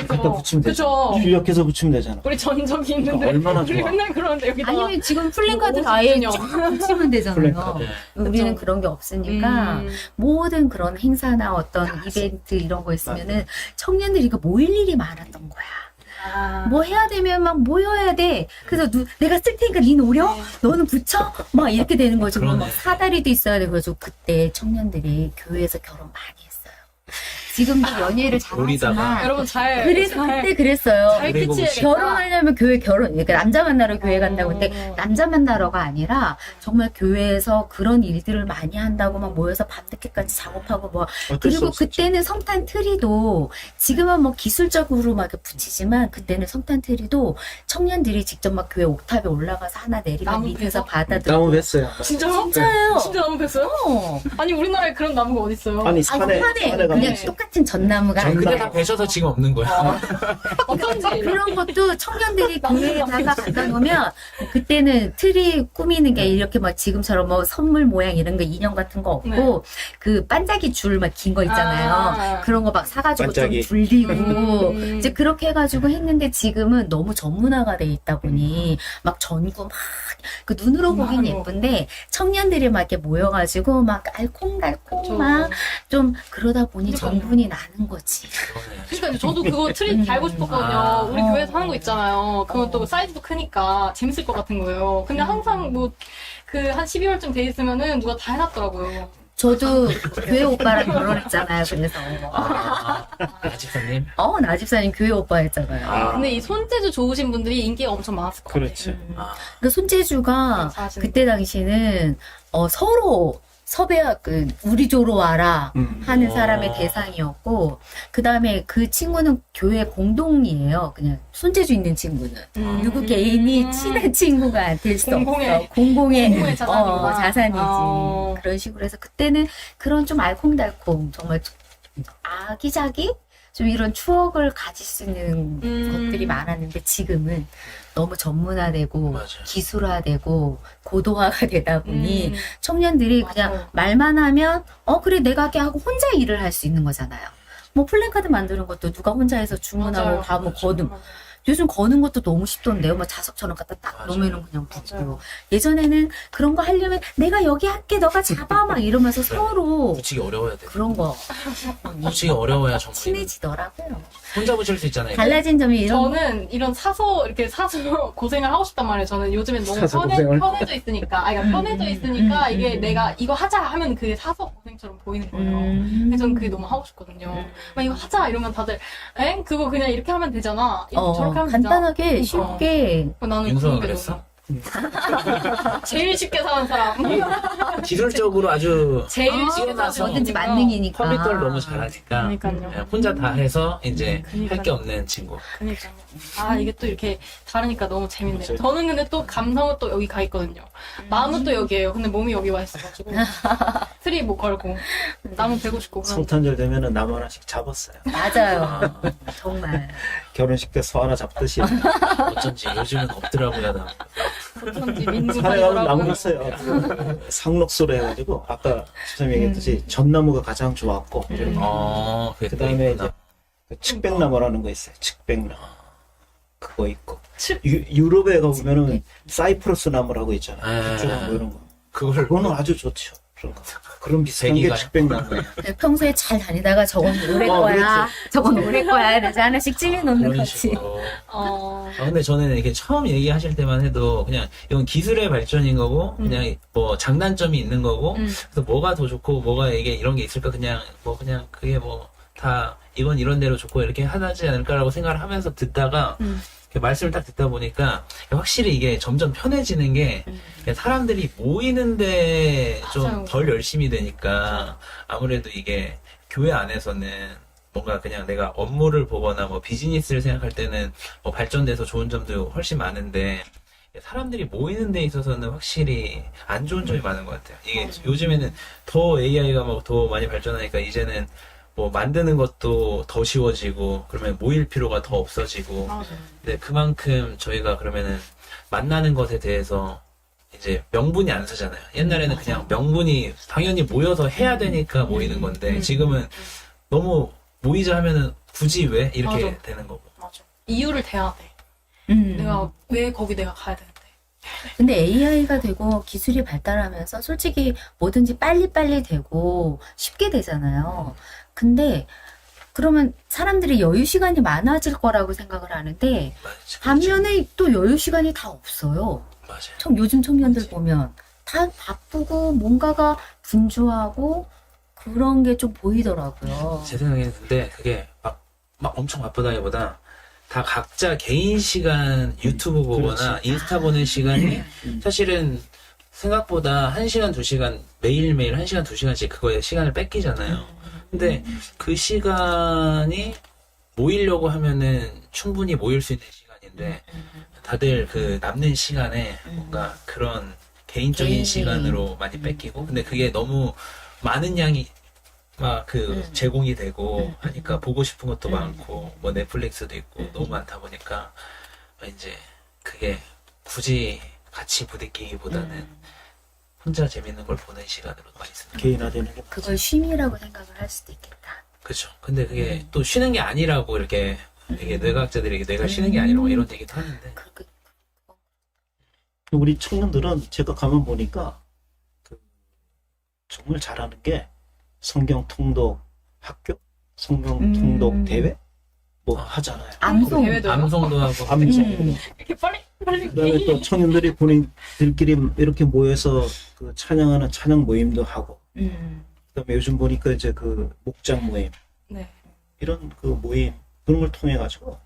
갖다 붙이면 되잖아. 그죠. 출력해서 붙이면 되잖아. 우리 전적이 있는데 얼마나 우리 좋아. 맨날 그러는데 여기다 아니면 지금 플랜카드 뭐 아예 50주년. 쫙 붙이면 되잖아요. 플랜카드. 우리는 그쵸. 그런 게 없으니까 모든 그런 행사나 어떤 이벤트 이런 거 있으면은 청년들이 이거 모일 일이 많았던 거야. 뭐 해야 되면 막 모여야 돼. 그래서 내가 쓸 테니까 니는 오려? 너는 붙여? 막 이렇게 되는 거지. 뭐 그러네. 막 사다리도 있어야 돼. 그래서 그때 청년들이 교회에서 결혼 많이 했어요. 지금도 연예를 우리다가. 잘하지만 여러분 잘 그래서 잘- 그때 그랬어요. 잘 그리고 캐치해야겠다. 결혼하려면 교회 그러니까 남자 만나러 교회 간다고 근데 남자 만나러가 아니라 정말 교회에서 그런 일들을 많이 한다고 막 모여서 밤늦게까지 작업하고 뭐 어쩔 수 그리고 없었지. 그때는 성탄 트리도 지금은 뭐 기술적으로 막 이렇게 붙이지만 그때는 성탄 트리도 청년들이 직접 막 교회 옥탑에 올라가서 하나 내리면 나무 밑에서 베서? 받아들고 나무 뵀어요. 진짜요? 진짜요? 진짜 나무 뵀어요? 어. 아니 우리나라에 그런 나무가 어딨어요? 아니 산에 그냥 가면 똑같은 전나무가 전나무. 근데 다 베셔서 지금 없는 거야. 어쩐지 그런 것도 청년들이 교회에다가 갖다 놓으면 그때는 트리 꾸미는 게 이렇게 막 지금처럼 뭐 선물 모양 이런 거 인형 같은 거 없고 네. 그 반짝이 줄 막 긴 거 있잖아요. 아. 그런 거 막 사가지고 반짝이. 좀 불리고 음. 이제 그렇게 해가지고 했는데 지금은 너무 전문화가 돼 있다 보니 막 전구 막 그 눈으로 보긴 맞아. 예쁜데 청년들이 막 이렇게 모여가지고 막 알콩달콩 그쵸. 막 좀 그러다 보니 그러니까요. 정분이 나는 거지. 그러니까 저도 그거 트리 달고 싶었거든요. 아. 우리 교회에서 하는 거 있잖아요. 그건 또 사이즈도 크니까 재밌을 것 같은 거예요. 근데 항상 뭐 그 한 12월쯤 돼 있으면은 누가 다 해놨더라고요. 저도 교회 오빠랑 결혼했잖아요. 그래서 아집사님. 나 집사님 교회 오빠 했잖아요. 아. 근데 이 손재주 좋으신 분들이 인기가 엄청 많았을 것 같아요. 그렇지. 아, 그 손재주가 사실. 그때 당시는 서로 우리 조로 와라 하는 사람의 대상이었고 그 다음에 그 친구는 교회 공동이에요. 그냥 손재주 있는 친구는 누구 개인이 친한 친구가 될 수 공공의- 없어. 공공의 자산이구나. 자산이지. 어. 그런 식으로 해서 그때는 그런 좀 알콩달콩 정말 아기자기 좀 이런 추억을 가질 수 있는 것들이 많았는데 지금은 너무 전문화되고 맞아요. 기술화되고 고도화가 되다 보니 청년들이 맞아요. 그냥 말만 하면 그래 내가 하게 하고 혼자 일을 할 수 있는 거잖아요. 뭐 플랜카드 만드는 것도 누가 혼자 해서 주문하고 맞아요. 가면 거는 요즘 거는 것도 너무 쉽던데요. 뭐 자석처럼 갖다 딱 맞아요. 놓으면 그냥 붙고. 맞아요. 예전에는 그런 거 하려면 내가 여기 할게 너가 잡아 막 이러면서 그래. 서로 붙이기 어려워야 돼. 그런 거 붙이기 어려워야 정말 친해지더라고요. 혼자 붙일 수 있잖아요. 달라진 점이 이런 거. 저는 이런 이렇게 사서 고생을 하고 싶단 말이에요. 저는 요즘엔 너무 사서 고생을? 편해져 있으니까. 그러니까 편해져 있으니까 이게 내가 이거 하자 하면 그게 사서 고생처럼 보이는 거예요. 그래서 저는 그게 너무 하고 싶거든요. 막 이거 하자 이러면 다들, 그거 그냥 이렇게 하면 되잖아. 저렇게 하면 간단하게 되잖아. 쉽게 나는 윤서가 그런 게 그랬어? 너무- 제일 쉽게 사는 사람. 기술적으로 아주 제일 아, 쉽게 사는 뭐든지 만능이니까. 컴퓨터를 너무 잘하니까 그러니까요. 혼자 다 해서 이제 그러니까요. 할 게 없는 친구. 그러니까요. 아, 이게 또 이렇게 다르니까 너무 재밌네요. 맞아요. 저는 근데 또 감성은 또 여기 가 있거든요. 마음은 또 여기에요. 근데 몸이 여기 와 있어가지고. 트리 뭐 걸고, 나무 베고 싶고. 그런 성탄절 되면은 나무 하나씩 잡았어요. 맞아요. 정말. 결혼식 때 소 하나 잡듯이. 어쩐지 요즘은 없더라고요. 나. 어쩐지 민구 산에 가면 나무 다니더라고요. 있어요. 상록수로 해가지고 아까 수사님 얘기했듯이 전나무가 가장 좋았고 그게 그 또 다음에 있구나. 이제 그 측백나무라는 거 있어요. 측백나무 그거 있고 측- 유럽에 가보면은 사이프러스 나무라고 있잖아요. 아. 그쪽 뭐 이런 거. 그걸 그거는 아주 좋죠. 그런 비슷한 게 배기가요? 측백나무예요. 평소에 잘 다니다가 저건 오래 거야. 저건 오래 거야. 이래서 하나씩 찌해놓는 그런 거지. 식으로. 어, 근데 저는 이렇게 처음 얘기하실 때만 해도 그냥 이건 기술의 발전인 거고 그냥 뭐 장단점이 있는 거고 그래서 뭐가 더 좋고 뭐가 이게 이런 게 있을까 그냥 그게 뭐 다 이건 이런 대로 좋고 이렇게 하지 않을까라고 생각을 하면서 듣다가 이렇게 말씀을 딱 듣다 보니까 확실히 이게 점점 편해지는 게 사람들이 모이는데 좀 맞아요. 덜 열심히 되니까 아무래도 이게 교회 안에서는 뭔가 그냥 내가 업무를 보거나 뭐 비즈니스를 생각할 때는 뭐 발전돼서 좋은 점도 훨씬 많은데 사람들이 모이는 데 있어서는 확실히 안 좋은 점이 많은 것 같아요. 이게 요즘에는 더 AI가 막 더 많이 발전하니까 이제는 뭐 만드는 것도 더 쉬워지고 그러면 모일 필요가 더 없어지고 맞아요. 근데 그만큼 저희가 그러면은 만나는 것에 대해서 이제 명분이 안 서잖아요. 옛날에는 그냥 명분이 당연히 모여서 해야 되니까 모이는 건데 지금은 너무 모이자 하면은 굳이 왜 이렇게 맞아. 되는 거고. 맞아. 이유를 대야 돼. 내가 왜 거기 내가 가야 되는데. 근데 AI가 되고 기술이 발달하면서 솔직히 뭐든지 빨리빨리 되고 쉽게 되잖아요. 근데 그러면 사람들이 여유 시간이 많아질 거라고 생각을 하는데 반면에 또 여유 시간이 다 없어요. 맞아요. 요즘 청년들 보면 다 바쁘고 뭔가가 분주하고 그런 게 좀 보이더라고요. 제 생각에는 근데 그게 막 엄청 바쁘다기보다 다 각자 개인 시간 유튜브 보거나 인스타 보는 시간이 사실은 생각보다 1시간, 2시간 매일매일 1시간, 2시간씩 그거에 시간을 뺏기잖아요. 근데 그 시간이 모이려고 하면은 충분히 모일 수 있는 시간인데 다들 그 남는 시간에 뭔가 그런 개인적인 개인. 시간으로 많이 뺏기고 근데 그게 너무 많은 양이 막 제공이 되고 하니까 보고 싶은 것도 많고 뭐 넷플릭스도 있고 너무 많다 보니까 이제 그게 굳이 같이 부대끼기보다는 혼자 재밌는 걸 보는 시간으로 많이 쓰는 거예요. 개인화되는 게 그걸 쉼이라고 생각을 할 수도 있겠다. 그렇죠. 근데 그게 또 쉬는 게 아니라고 이렇게 뇌과학자들이 뇌가 쉬는 게 아니라고 이런 얘기도 하는데 그렇게 우리 청년들은 제가 가면 보니까 정말 잘하는 게 성경 통독 학교, 성경 통독 대회 뭐 하잖아요. 암송. 대회도 암송도 하고 암송. 이렇게 빨리. 그다음에 또 청년들이 본인들끼리 이렇게 모여서 그 찬양하는 찬양 모임도 하고. 그다음에 요즘 보니까 이제 그 목장 모임 네. 이런 그 모임 그런 걸 통해 가지고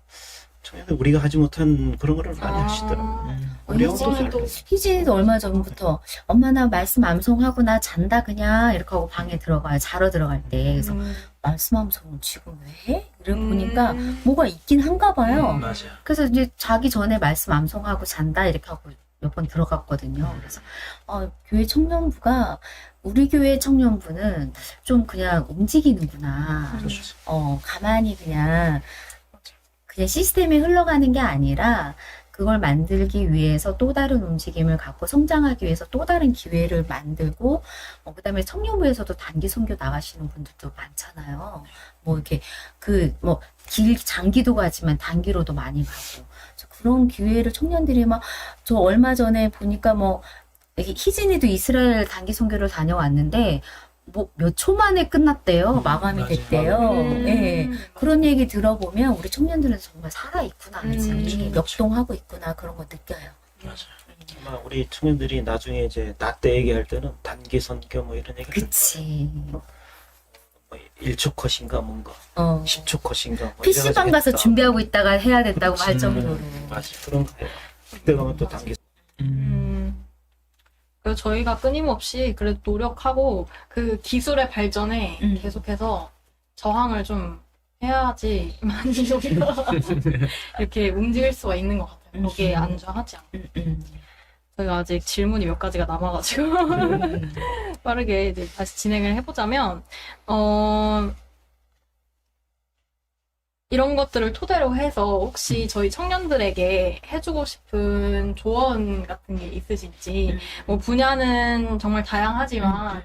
청년들 우리가 하지 못한 그런 거를 많이 하시더라고요. 우리하고 또 이제는 또 다르게. 희진이도 얼마 전부터 엄마 나 말씀 암송하고 나 잔다 그냥 이렇게 하고 방에 들어가요. 자러 들어갈 때. 그래서 말씀 암송은 지금 왜 해? 이렇게 보니까 뭐가 있긴 한가 봐요. 맞아요. 그래서 이제 자기 전에 말씀 암송하고 잔다 이렇게 하고 몇 번 들어갔거든요. 그래서 교회 청년부가 우리 교회 청년부는 좀 그냥 움직이는구나. 가만히 그냥 시스템이 흘러가는 게 아니라 그걸 만들기 위해서 또 다른 움직임을 갖고 성장하기 위해서 또 다른 기회를 만들고 그다음에 청년부에서도 단기 선교 나가시는 분들도 많잖아요. 뭐 이렇게 장기도 가지만 단기로도 많이 가고 그런 기회를 청년들이 저 얼마 전에 보니까 희진이도 이스라엘 단기 선교를 다녀왔는데 몇 초 만에 끝났대요. 마감이 맞아요. 됐대요. 네. 그런 얘기 들어보면 우리 청년들은 정말 살아있구나. 아직 역동하고 있구나. 그런 거 느껴요. 맞아요. 아마 우리 청년들이 나중에 이제 나 때 얘기할 때는 단기 선교 뭐 이런 얘기 그치. 뭐 1초 컷인가 뭔가 10초 컷인가 뭐 PC방 가서 이래가지고 준비하고 있다가 해야 된다고 할 그치. 정도로. 맞아요. 그런 거예요. 그때 가면 또 단기 그래서 저희가 끊임없이 그래도 노력하고 그 기술의 발전에 계속해서 저항을 좀 해야지 많이 우리가 이렇게 움직일 수가 있는 것 같아요. 거기에 안주하지 않고. 저희가 아직 질문이 몇 가지가 남아가지고 빠르게 이제 다시 진행을 해보자면 이런 것들을 토대로 해서 혹시 저희 청년들에게 해주고 싶은 조언 같은 게 있으신지 뭐 분야는 정말 다양하지만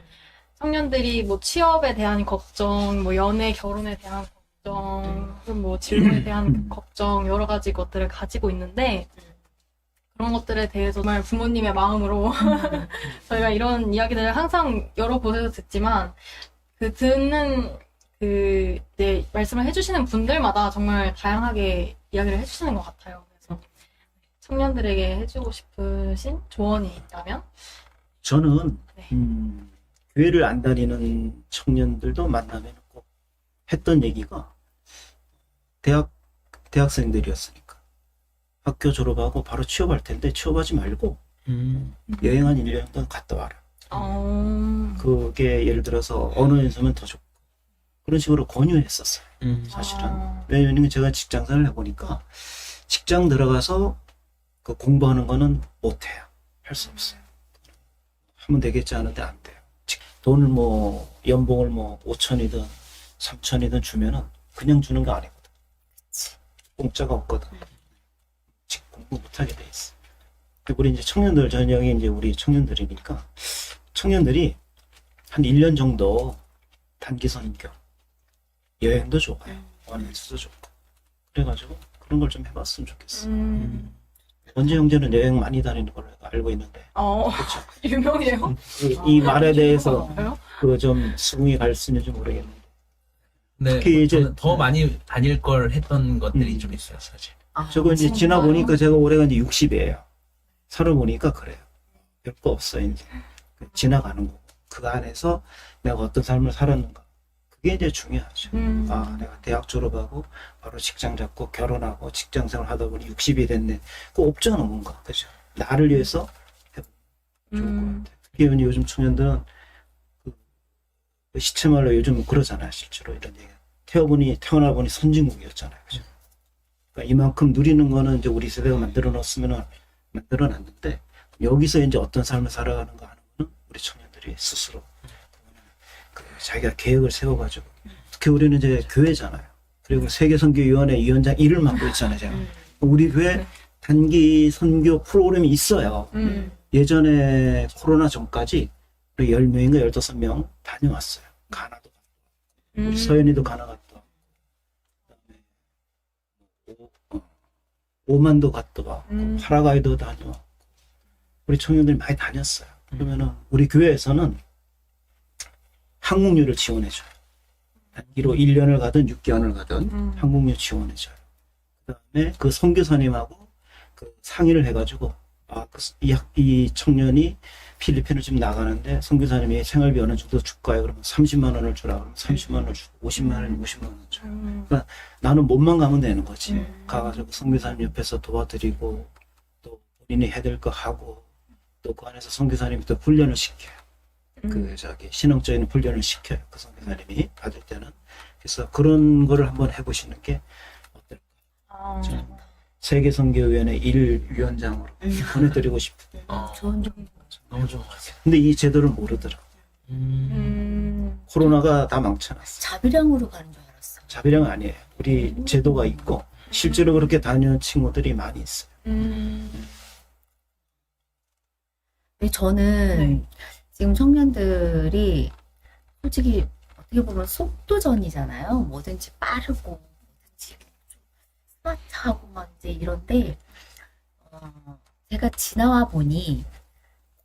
청년들이 뭐 취업에 대한 걱정, 뭐 연애, 결혼에 대한 걱정, 뭐 진로에 대한 걱정 여러 가지 것들을 가지고 있는데 그런 것들에 대해서 정말 부모님의 마음으로 저희가 이런 이야기들을 항상 여러 곳에서 듣지만 그 듣는 네, 말씀을 해주시는 분들마다 정말 다양하게 이야기를 해주시는 것 같아요. 그래서 청년들에게 해주고 싶으신 조언이 있다면? 저는 네. 교회를 안 다니는 청년들도 만나면 꼭 했던 얘기가 대학생들이었으니까 학교 졸업하고 바로 취업할 텐데 취업하지 말고 여행 한 1년 동안 갔다 와라. 그게 예를 들어서 언어연수면 더 좋고 그런 식으로 권유했었어요. 사실은. 왜냐면 제가 직장생활을 해보니까 직장 들어가서 그 공부하는 거는 못해요. 할 수 없어요. 하면 되겠지 하는데 안 돼요. 돈을 뭐 연봉을 뭐 5천이든 3천이든 주면은 그냥 주는 거 아니거든. 공짜가 없거든. 공부 못하게 돼 있어. 우리 이제 청년들 전형이 이제 우리 청년들이니까 청년들이 한 1년 정도 단기 선교 여행도 좋아요. 원연수도 좋고 그래가지고 그런 걸 좀 해봤으면 좋겠어. 원재 형제는 여행 많이 다니는 걸로 알고 있는데 그렇죠? 유명해요? 이 말에 대해서 유명해요? 그 좀 수긍이 갈 수 있는지 모르겠는데 네, 특히 이제 저는 더 많이 다닐 걸 했던 것들이 좀 있어요, 사실. 저거 이제 진짜요? 지나 보니까 제가 올해가 이제 60이에요. 살아보니까 그래요. 별거 없어요, 이제. 지나가는 거고. 그 안에서 내가 어떤 삶을 살았는가. 그게 이제 중요하죠. 아, 내가 대학 졸업하고 바로 직장 잡고 결혼하고 직장 생활 하다 보니 60이 됐네. 그거 없잖아, 뭔가. 그죠? 나를 위해서 해보면 좋을 것 같아요. 특히 요즘 청년들은 그 시체말로 요즘 그러잖아요, 실제로 이런 얘기. 태어나 보니 선진국이었잖아요. 그죠? 그러니까 이만큼 누리는 거는 이제 우리 세대가 만들어 놨는데 여기서 이제 어떤 삶을 살아가는가 하는 거는 우리 청년들이 스스로 자기가 계획을 세워가지고 특히 우리는 이제 교회잖아요. 그리고 세계선교위원회 위원장 일을 맡고 있잖아요. 제가. 우리 교회 단기 선교 프로그램이 있어요. 예전에 코로나 전까지 10명인가 15명 다녀왔어요. 가나도 갔다 왔고 우리 서연이도 가나 갔다 왔고 그다음에 오만도 갔다 왔고 파라과이도 다녀왔고 우리 청년들이 많이 다녔어요. 그러면은 우리 교회에서는 항공료를 지원해줘요. 단기로 1년을 가든 6개월을 가든 항공료 지원해줘요. 그 다음에 그 선교사님하고 그 상의를 해가지고 이 청년이 필리핀을 지금 나가는데 선교사님이 생활비 어느 정도 줄까요? 그러면 30만 원을 주라 그러면 30만 원을 주고 50만 원이면 50만 원 줘요. 그러니까 나는 몸만 가면 되는 거지. 가가지고 선교사님 옆에서 도와드리고 또 본인이 해야 될 거 하고 또 그 안에서 선교사님이 또 훈련을 시켜요. 신앙적인 훈련을 시켜요. 그 선교사님이 받을 때는. 그래서 그런 거를 한번 해보시는 게 어떨까. 세계선교위원회 1위원장으로 보내드리고 싶어요. 좋은 점. 너무 좋은 것 같아요. 근데 이 제도를 모르더라. 코로나가 다 망쳐놨어. 자비량으로 가는 줄 알았어. 자비량 아니에요. 우리 제도가 있고 실제로 그렇게 다니는 친구들이 많이 있어요. 근데 저는 지금 청년들이 솔직히 어떻게 보면 속도전이잖아요. 뭐든지 빠르고 뭐든지 좀 스마트하고 막 이제 이런데 제가 지나와 보니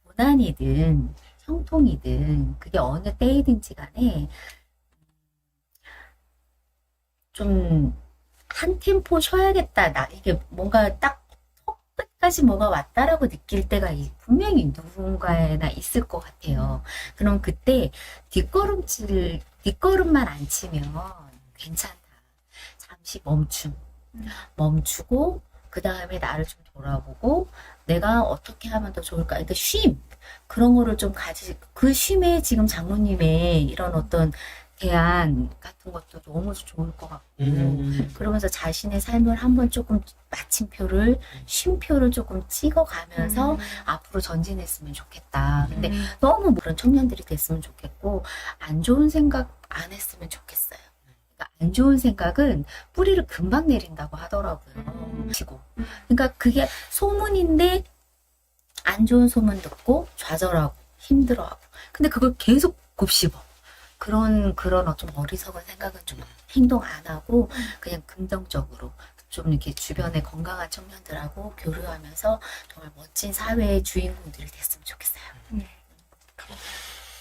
고난이든 형통이든 그게 어느 때이든지 간에 좀 한 템포 쉬어야겠다. 이게 뭔가 딱 끝까지 뭐가 왔다라고 느낄 때가 분명히 누군가에나 있을 것 같아요. 그럼 그때 뒷걸음만 안 치면 괜찮다. 잠시 멈추고 그 다음에 나를 좀 돌아보고 내가 어떻게 하면 더 좋을까. 그러니까 쉼 그런 거를 좀 그 쉼에 지금 장로님의 이런 어떤 대안 같은 것도 너무 좋을 것 같고 그러면서 자신의 삶을 한번 조금 마침표를 쉼표를 조금 찍어가면서 앞으로 전진했으면 좋겠다. 근데 너무 그런 청년들이 됐으면 좋겠고 안 좋은 생각 안 했으면 좋겠어요. 그러니까 안 좋은 생각은 뿌리를 금방 내린다고 하더라고요. 치고. 그러니까 그게 소문인데 안 좋은 소문 듣고 좌절하고 힘들어하고 근데 그걸 계속 곱씹어. 그런 어좀 어리석은 생각은 좀 행동 안 하고 그냥 긍정적으로 좀 이렇게 주변에 건강한 청년들하고 교류하면서 정말 멋진 사회의 주인공들이 됐으면 좋겠어요.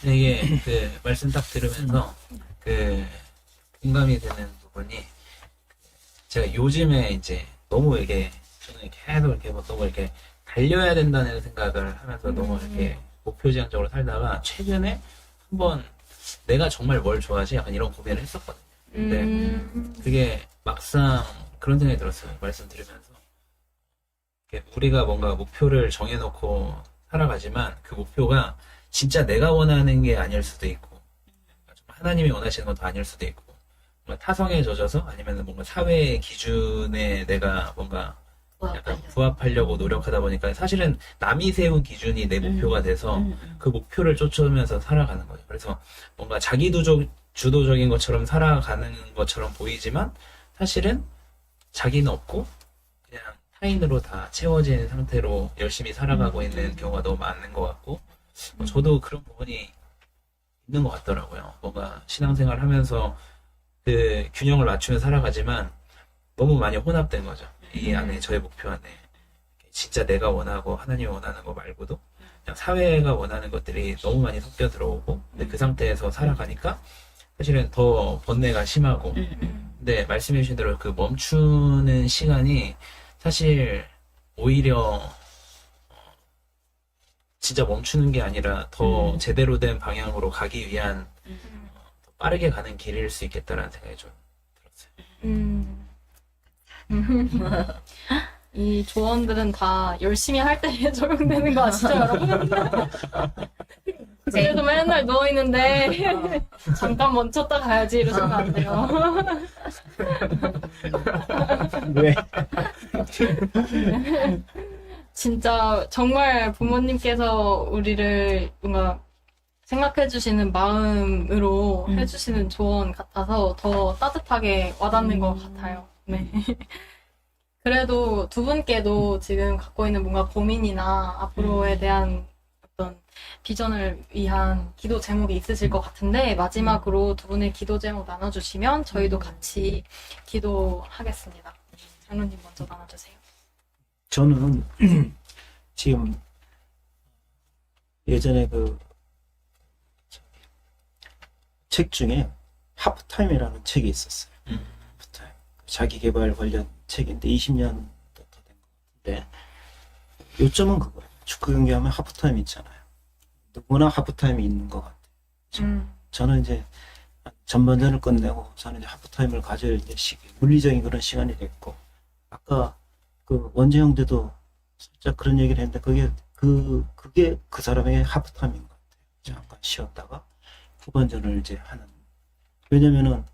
이게 그 말씀 딱 들으면서 그 공감이 되는 부분이 제가 요즘에 이제 너무 이게 저는 계속 이렇게 뭐 너무 이렇게 달려야 된다는 생각을 하면서 너무 이렇게 목표지향적으로 살다가 최근에 한번 내가 정말 뭘 좋아하지? 약간 이런 고민을 했었거든요. 근데 그게 막상 그런 생각이 들었어요. 말씀 들으면서. 우리가 뭔가 목표를 정해놓고 살아가지만 그 목표가 진짜 내가 원하는 게 아닐 수도 있고 하나님이 원하시는 것도 아닐 수도 있고 뭔가 타성에 젖어서 아니면 뭔가 사회의 기준에 내가 뭔가 약간 부합하려고 노력하다 보니까 사실은 남이 세운 기준이 내 목표가 돼서 그 목표를 쫓으면서 살아가는 거죠. 그래서 뭔가 자기 주도적인 것처럼 살아가는 것처럼 보이지만 사실은 자기는 없고 그냥 타인으로 다 채워진 상태로 열심히 살아가고 있는 경우가 너무 많은 것 같고 저도 그런 부분이 있는 것 같더라고요. 뭔가 신앙생활 하면서 그 균형을 맞추며 살아가지만 너무 많이 혼합된 거죠. 이 안에 저의 목표 안에 진짜 내가 원하고 하나님이 원하는 거 말고도 그냥 사회가 원하는 것들이 너무 많이 섞여 들어오고 근데 그 상태에서 살아가니까 사실은 더 번뇌가 심하고 근데 말씀해 주신 대로 그 멈추는 시간이 사실 오히려 진짜 멈추는 게 아니라 더 제대로 된 방향으로 가기 위한 더 빠르게 가는 길일 수 있겠다라는 생각이 좀 들었어요. 이 조언들은 다 열심히 할 때 적용되는 거 아시죠, 여러분? 집에서 맨날 누워있는데 잠깐 멈췄다 가야지 이러시면 안 돼요. 왜? 진짜 정말 부모님께서 우리를 뭔가 생각해주시는 마음으로 해주시는 조언 같아서 더 따뜻하게 와닿는 것 같아요. 네. 그래도 두 분께도 지금 갖고 있는 뭔가 고민이나 앞으로에 대한 어떤 비전을 위한 기도 제목이 있으실 것 같은데 마지막으로 두 분의 기도 제목 나눠주시면 저희도 같이 기도하겠습니다. 장로님 먼저 나눠주세요. 저는 지금 예전에 그 책 중에 하프타임이라는 책이 있었어요. 하프타임. 자기 개발 관련 책인데 20년 더 된 것 같은데 요점은 그거예요. 축구 경기하면 하프타임 있잖아요. 누구나 하프타임이 있는 것 같아요. 저는 이제 전반전을 끝내고 저는 이제 하프타임을 가질 이제 물리적인 그런 시간이 됐고 아까 그 원재 형제도 살짝 그런 얘기를 했는데 그게 그 사람의 하프타임인 것 같아요. 잠깐 쉬었다가 후반전을 이제 하는. 왜냐면은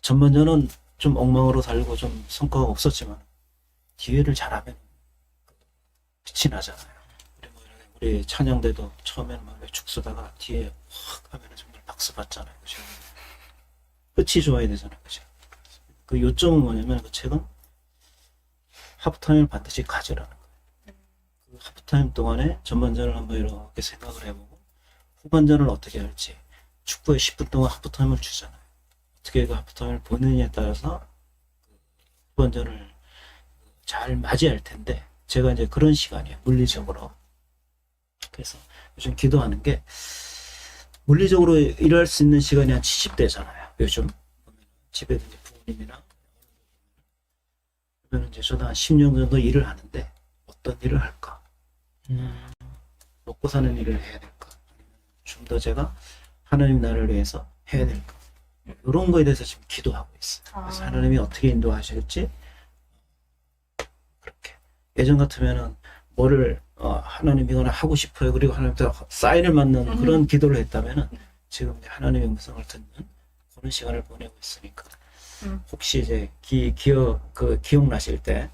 전반전은 좀 엉망으로 살고 좀 성과가 없었지만 기회를 잘하면 빛이 나잖아요. 우리 찬양대도 처음에는 막 축소다가 뒤에 확 하면 정말 박수 받잖아요. 그죠? 끝이 좋아야 되잖아요. 그죠? 그 요점은 뭐냐면 그 책은 하프타임을 반드시 가지라는 거예요. 그 하프타임 동안에 전반전을 한번 이렇게 생각을 해보고 후반전을 어떻게 할지 축구에 10분 동안 하프타임을 주잖아요. 어떻게 그 하프타임을 보느냐에 따라서 후반전을 잘 맞이할 텐데 제가 이제 그런 시간이에요. 물리적으로. 그래서 요즘 기도하는 게 물리적으로 일할 수 있는 시간이 한 70대잖아요. 요즘 집에 이제 부모님이랑 그러면 이제 저도 한 10년 정도 일을 하는데 어떤 일을 할까? 먹고 사는 일을 해야 될까? 좀 더 제가 하나님 나라를 위해서 해야 될까? 이런 거에 대해서 지금 기도하고 있어요. 그래서 하나님이 어떻게 인도하실지 예전 같으면은 뭐를 하나님 이거는 하고 싶어요. 그리고 하나님한테 사인을 맞는 그런 기도를 했다면은 지금 이제 하나님의 음성을 듣는 그런 시간을 보내고 있으니까 혹시 이제 기억나실 때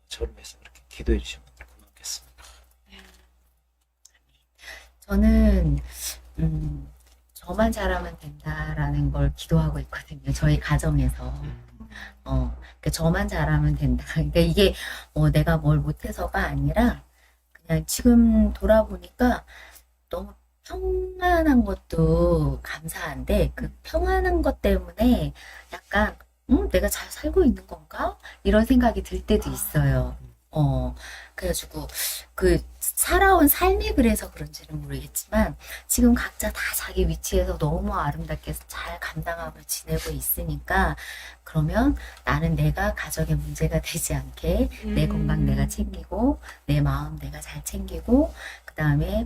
저를 위해서 그렇게 기도해 주시면 고맙겠습니다. 저는 저만 잘하면 된다라는 걸 기도하고 있거든요. 저희 가정에서. 그러니까 저만 잘하면 된다. 그러니까 이게 내가 뭘 못해서가 아니라 그냥 지금 돌아보니까 너무 평안한 것도 감사한데 그 평안한 것 때문에 약간 내가 잘 살고 있는 건가? 이런 생각이 들 때도 있어요. 그래가지고 그 살아온 삶이 그래서 그런지는 모르겠지만 지금 각자 다 자기 위치에서 너무 아름답게 잘 감당하고 지내고 있으니까 그러면 나는 내가 가정에 문제가 되지 않게 내 건강 내가 챙기고 내 마음 내가 잘 챙기고 그 다음에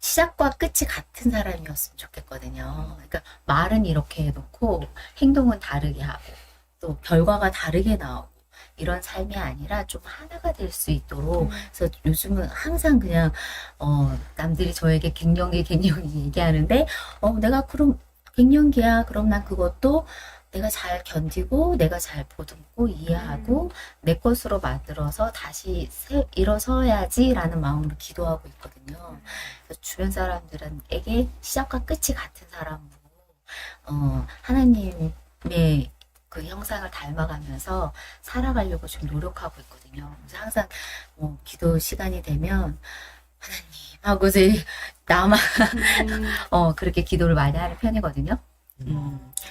시작과 끝이 같은 사람이었으면 좋겠거든요. 그러니까 말은 이렇게 해놓고 행동은 다르게 하고 또 결과가 다르게 나오고 이런 삶이 아니라 좀 하나가 될 수 있도록 그래서 요즘은 항상 그냥 남들이 저에게 갱년기 얘기하는데 내가 그럼 갱년기야 그럼 난 그것도 내가 잘 견디고 내가 잘 보듬고 이해하고 내 것으로 만들어서 다시 일어서야지라는 마음으로 기도하고 있거든요. 그래서 주변 사람들에게 시작과 끝이 같은 사람으로 하나님의 그 형상을 닮아가면서 살아가려고 좀 노력하고 있거든요. 그래서 항상 기도 시간이 되면 하나님 하고 이제 나만 그렇게 기도를 많이 하는 편이거든요.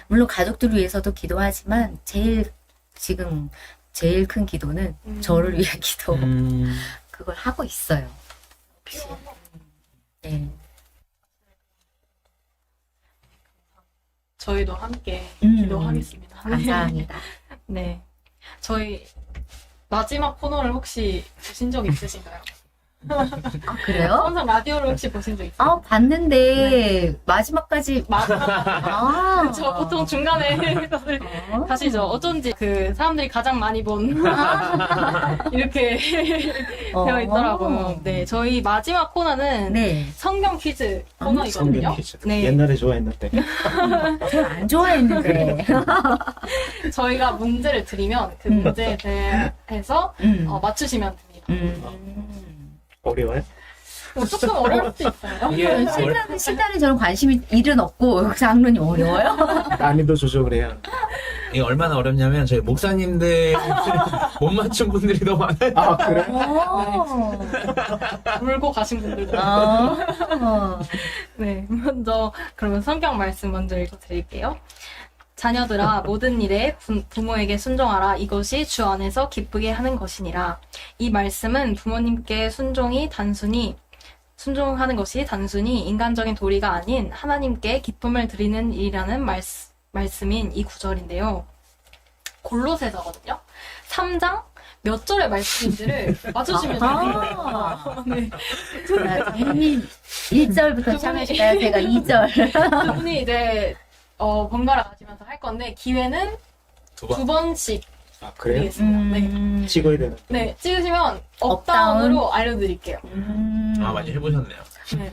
물론 가족들을 위해서도 기도하지만 지금 제일 큰 기도는 저를 위한 기도 그걸 하고 있어요. 혹시 네. 저희도 함께 기도하겠습니다. 감사합니다. 네. 저희 마지막 코너를 혹시 보신 적 있으신가요? 아, 그래요? 항상 라디오를 혹시 보신 적 있어요? 봤는데 마지막까지 마지막 저 보통 중간에 가시죠. 어쩐지 그 사람들이 가장 많이 본 이렇게 되어 있더라고요. 네, 저희 마지막 코너는 네. 성경 퀴즈 성경 코너이거든요. 퀴즈. 네. 옛날에 좋아했는데. 저는 안 좋아했는데. 저희가 문제를 드리면 그 문제에 대해서 맞추시면 됩니다. 어려워요? 조금 어려울 수 있어요. 이게 실제로 저는 관심이 일은 없고 장르이 어려워요. 난이도 조정을 해야. 이게 얼마나 어렵냐면 저희 목사님들 못 맞춘 분들이 너무 많아요. 아, 그래? 울고 가신 분들도 네, 먼저 그러면 성경 말씀 먼저 읽어드릴게요. 자녀들아 모든 일에 부모에게 순종하라. 이것이 주 안에서 기쁘게 하는 것이니라. 이 말씀은 부모님께 순종하는 것이 단순히 인간적인 도리가 아닌 하나님께 기쁨을 드리는 일이라는 말씀인 이 구절인데요. 골로새서거든요. 3장 몇 절의 말씀인지를 맞추시면 됩니다. 네. 장님 1절부터 시작하실까요? 제가 2절. 두 분이 이제 번갈아 가시면서 할 건데 기회는 두 두 번씩 아, 그래요? 드리겠습니다. 네. 찍어야 되는. 네, 찍으시면 업다운. 업다운으로 알려드릴게요. 아, 많이 해보셨네요. 네.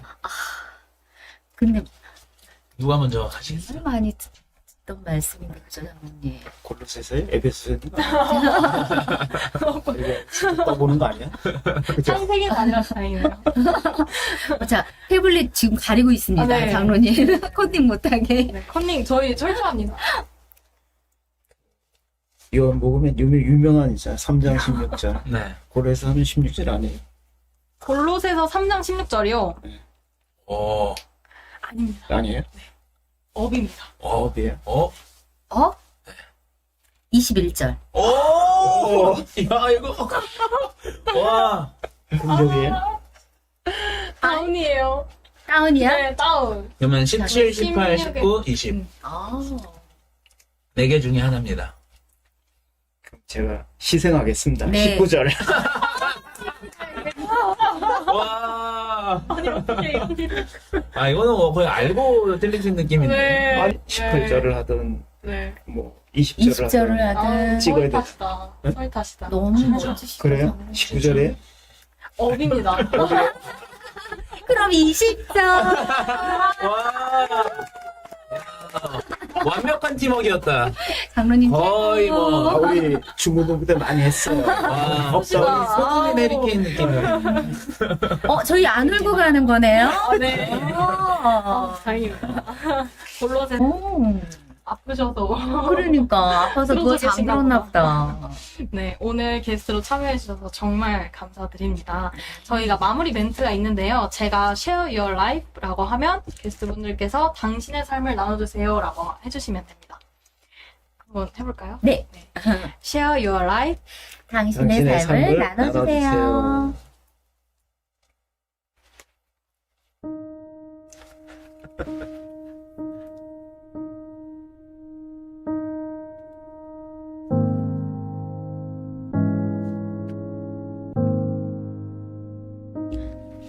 근데 누가 먼저 하시겠어요? 정말 많이 듣던 말씀인데 그죠, 장모님? 골로새서요? 에베소서요? 이게 떠보는 거 아니야? 그죠? 창세기는 아니라 다행이네요. 자, 태블릿 지금 가리고 있습니다, 아, 네. 장로님. 코딩 못하게. 네, 컨닝 저희 철저합니다. 이거 먹으면 유명한 있잖아. 3장 16절. 네. 골로새서는 16절 아니에요. 골로새서 3장 16절이요. 아닙니다. 아니에요? 업입니다. 어디에요? 21절. 오! 야, 이거. 와. 흔적이에요? 다운이에요. 다운이야? 네, 다운. 그러면 17, 18, 19, 20. 아. 4개 중에 하나입니다. 그럼 제가 희생하겠습니다. 네. 19절. 와. 아니, 어떻게 아, 이거는 뭐 거의 알고 틀리신 느낌인데. 네. 아니, 18절을 하든 네. 뭐 20절을 20절을 하든 찍어야 돼. 탓이다. 설 탓이다. 너무 진짜. 멋지시죠. 그래요? 19절에? 업입니다. 그럼 20절. 와. 완벽한 팀워크였다. 장로님 거의 최고. 뭐. 아, 우리 중고등부 때 많이 했어요. 와, 없다. 소금의 메리케인 느낌이야. 저희 안 울고 가는 거네요? 네. 어. 다행입니다. 볼롯에 오, 아프셔도. 그러니까 아파서 그거 그러고 계신가 잠들었나 보다. 네, 오늘 게스트로 참여해주셔서 정말 감사드립니다. 저희가 마무리 멘트가 있는데요. 제가 share your life라고 하면 게스트분들께서 당신의 삶을 나눠주세요라고 해주시면 됩니다. 한번 해볼까요? 네. share your life. 당신의 삶을 나눠주세요.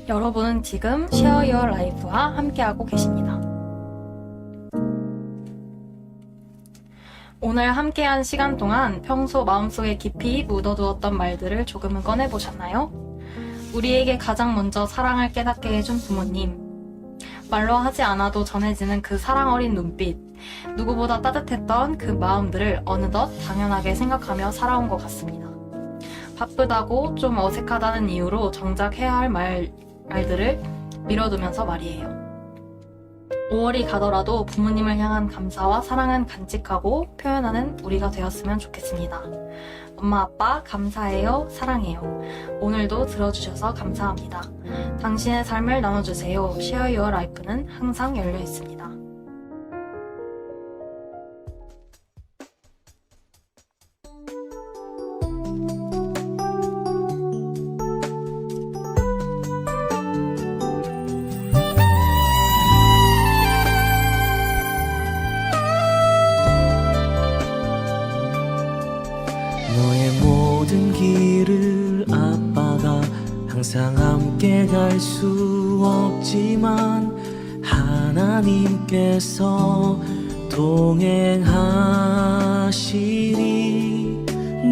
여러분은 지금 share your life와 함께하고 계십니다. 오늘 함께한 시간 동안 평소 마음속에 깊이 묻어두었던 말들을 조금은 꺼내보셨나요? 우리에게 가장 먼저 사랑을 깨닫게 해준 부모님, 말로 하지 않아도 전해지는 그 사랑 어린 눈빛, 누구보다 따뜻했던 그 마음들을 어느덧 당연하게 생각하며 살아온 것 같습니다. 바쁘다고 좀 어색하다는 이유로 정작 해야 할 말들을 미뤄두면서 말이에요. 5월이 가더라도 부모님을 향한 감사와 사랑은 간직하고 표현하는 우리가 되었으면 좋겠습니다. 엄마, 아빠, 감사해요. 사랑해요. 오늘도 들어주셔서 감사합니다. 당신의 삶을 나눠주세요. Share Your Life는 항상 열려 있습니다. 너의 모든 길을 아빠가 항상 함께 갈 수 없지만 하나님께서 동행하시리.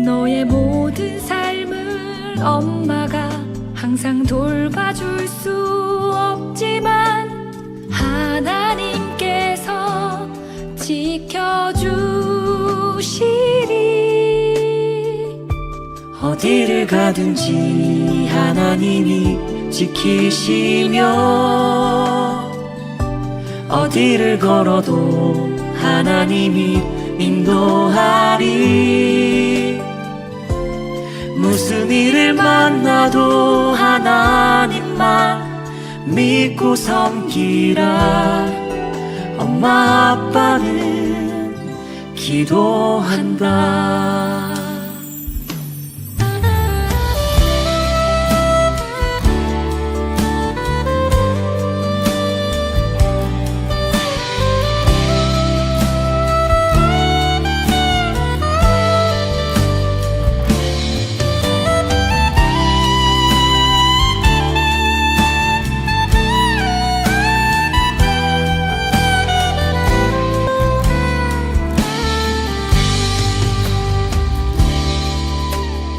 너의 모든 삶을 엄마가 항상 돌봐줄 수 없지만 하나님께서 지켜주시리. 어디를 가든지 하나님이 지키시며 어디를 걸어도 하나님이 인도하리. 무슨 일을 만나도 하나님만 믿고 섬기라. 엄마 아빠는 기도한다.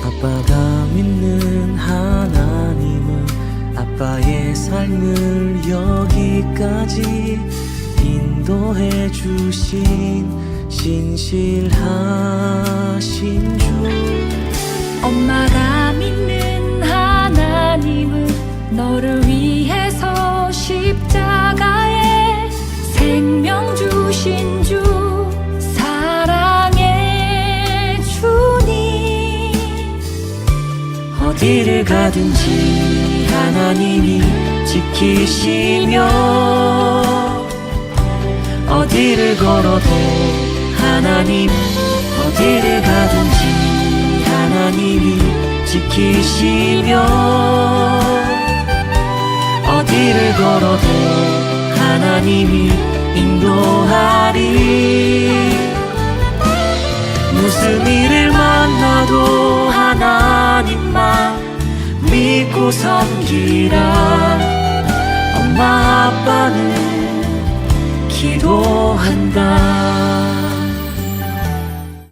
아빠가 믿는 하나님은 아빠의 삶을 여기까지 인도해 주신 신실하신 주. 엄마가 믿는 하나님은 너를 위해서 십자가에 생명 주신 주, 사랑의 주님. 어디를 가든지 하나님이 지키시며 어디를 걸어도 하나님, 어디를 가든지 하나님이 지키시며 어디를 걸어도 하나님이 인도하리. 무슨 일을 만나도 하나님만 믿고 섬기라. 엄마 아빠는 기도한다.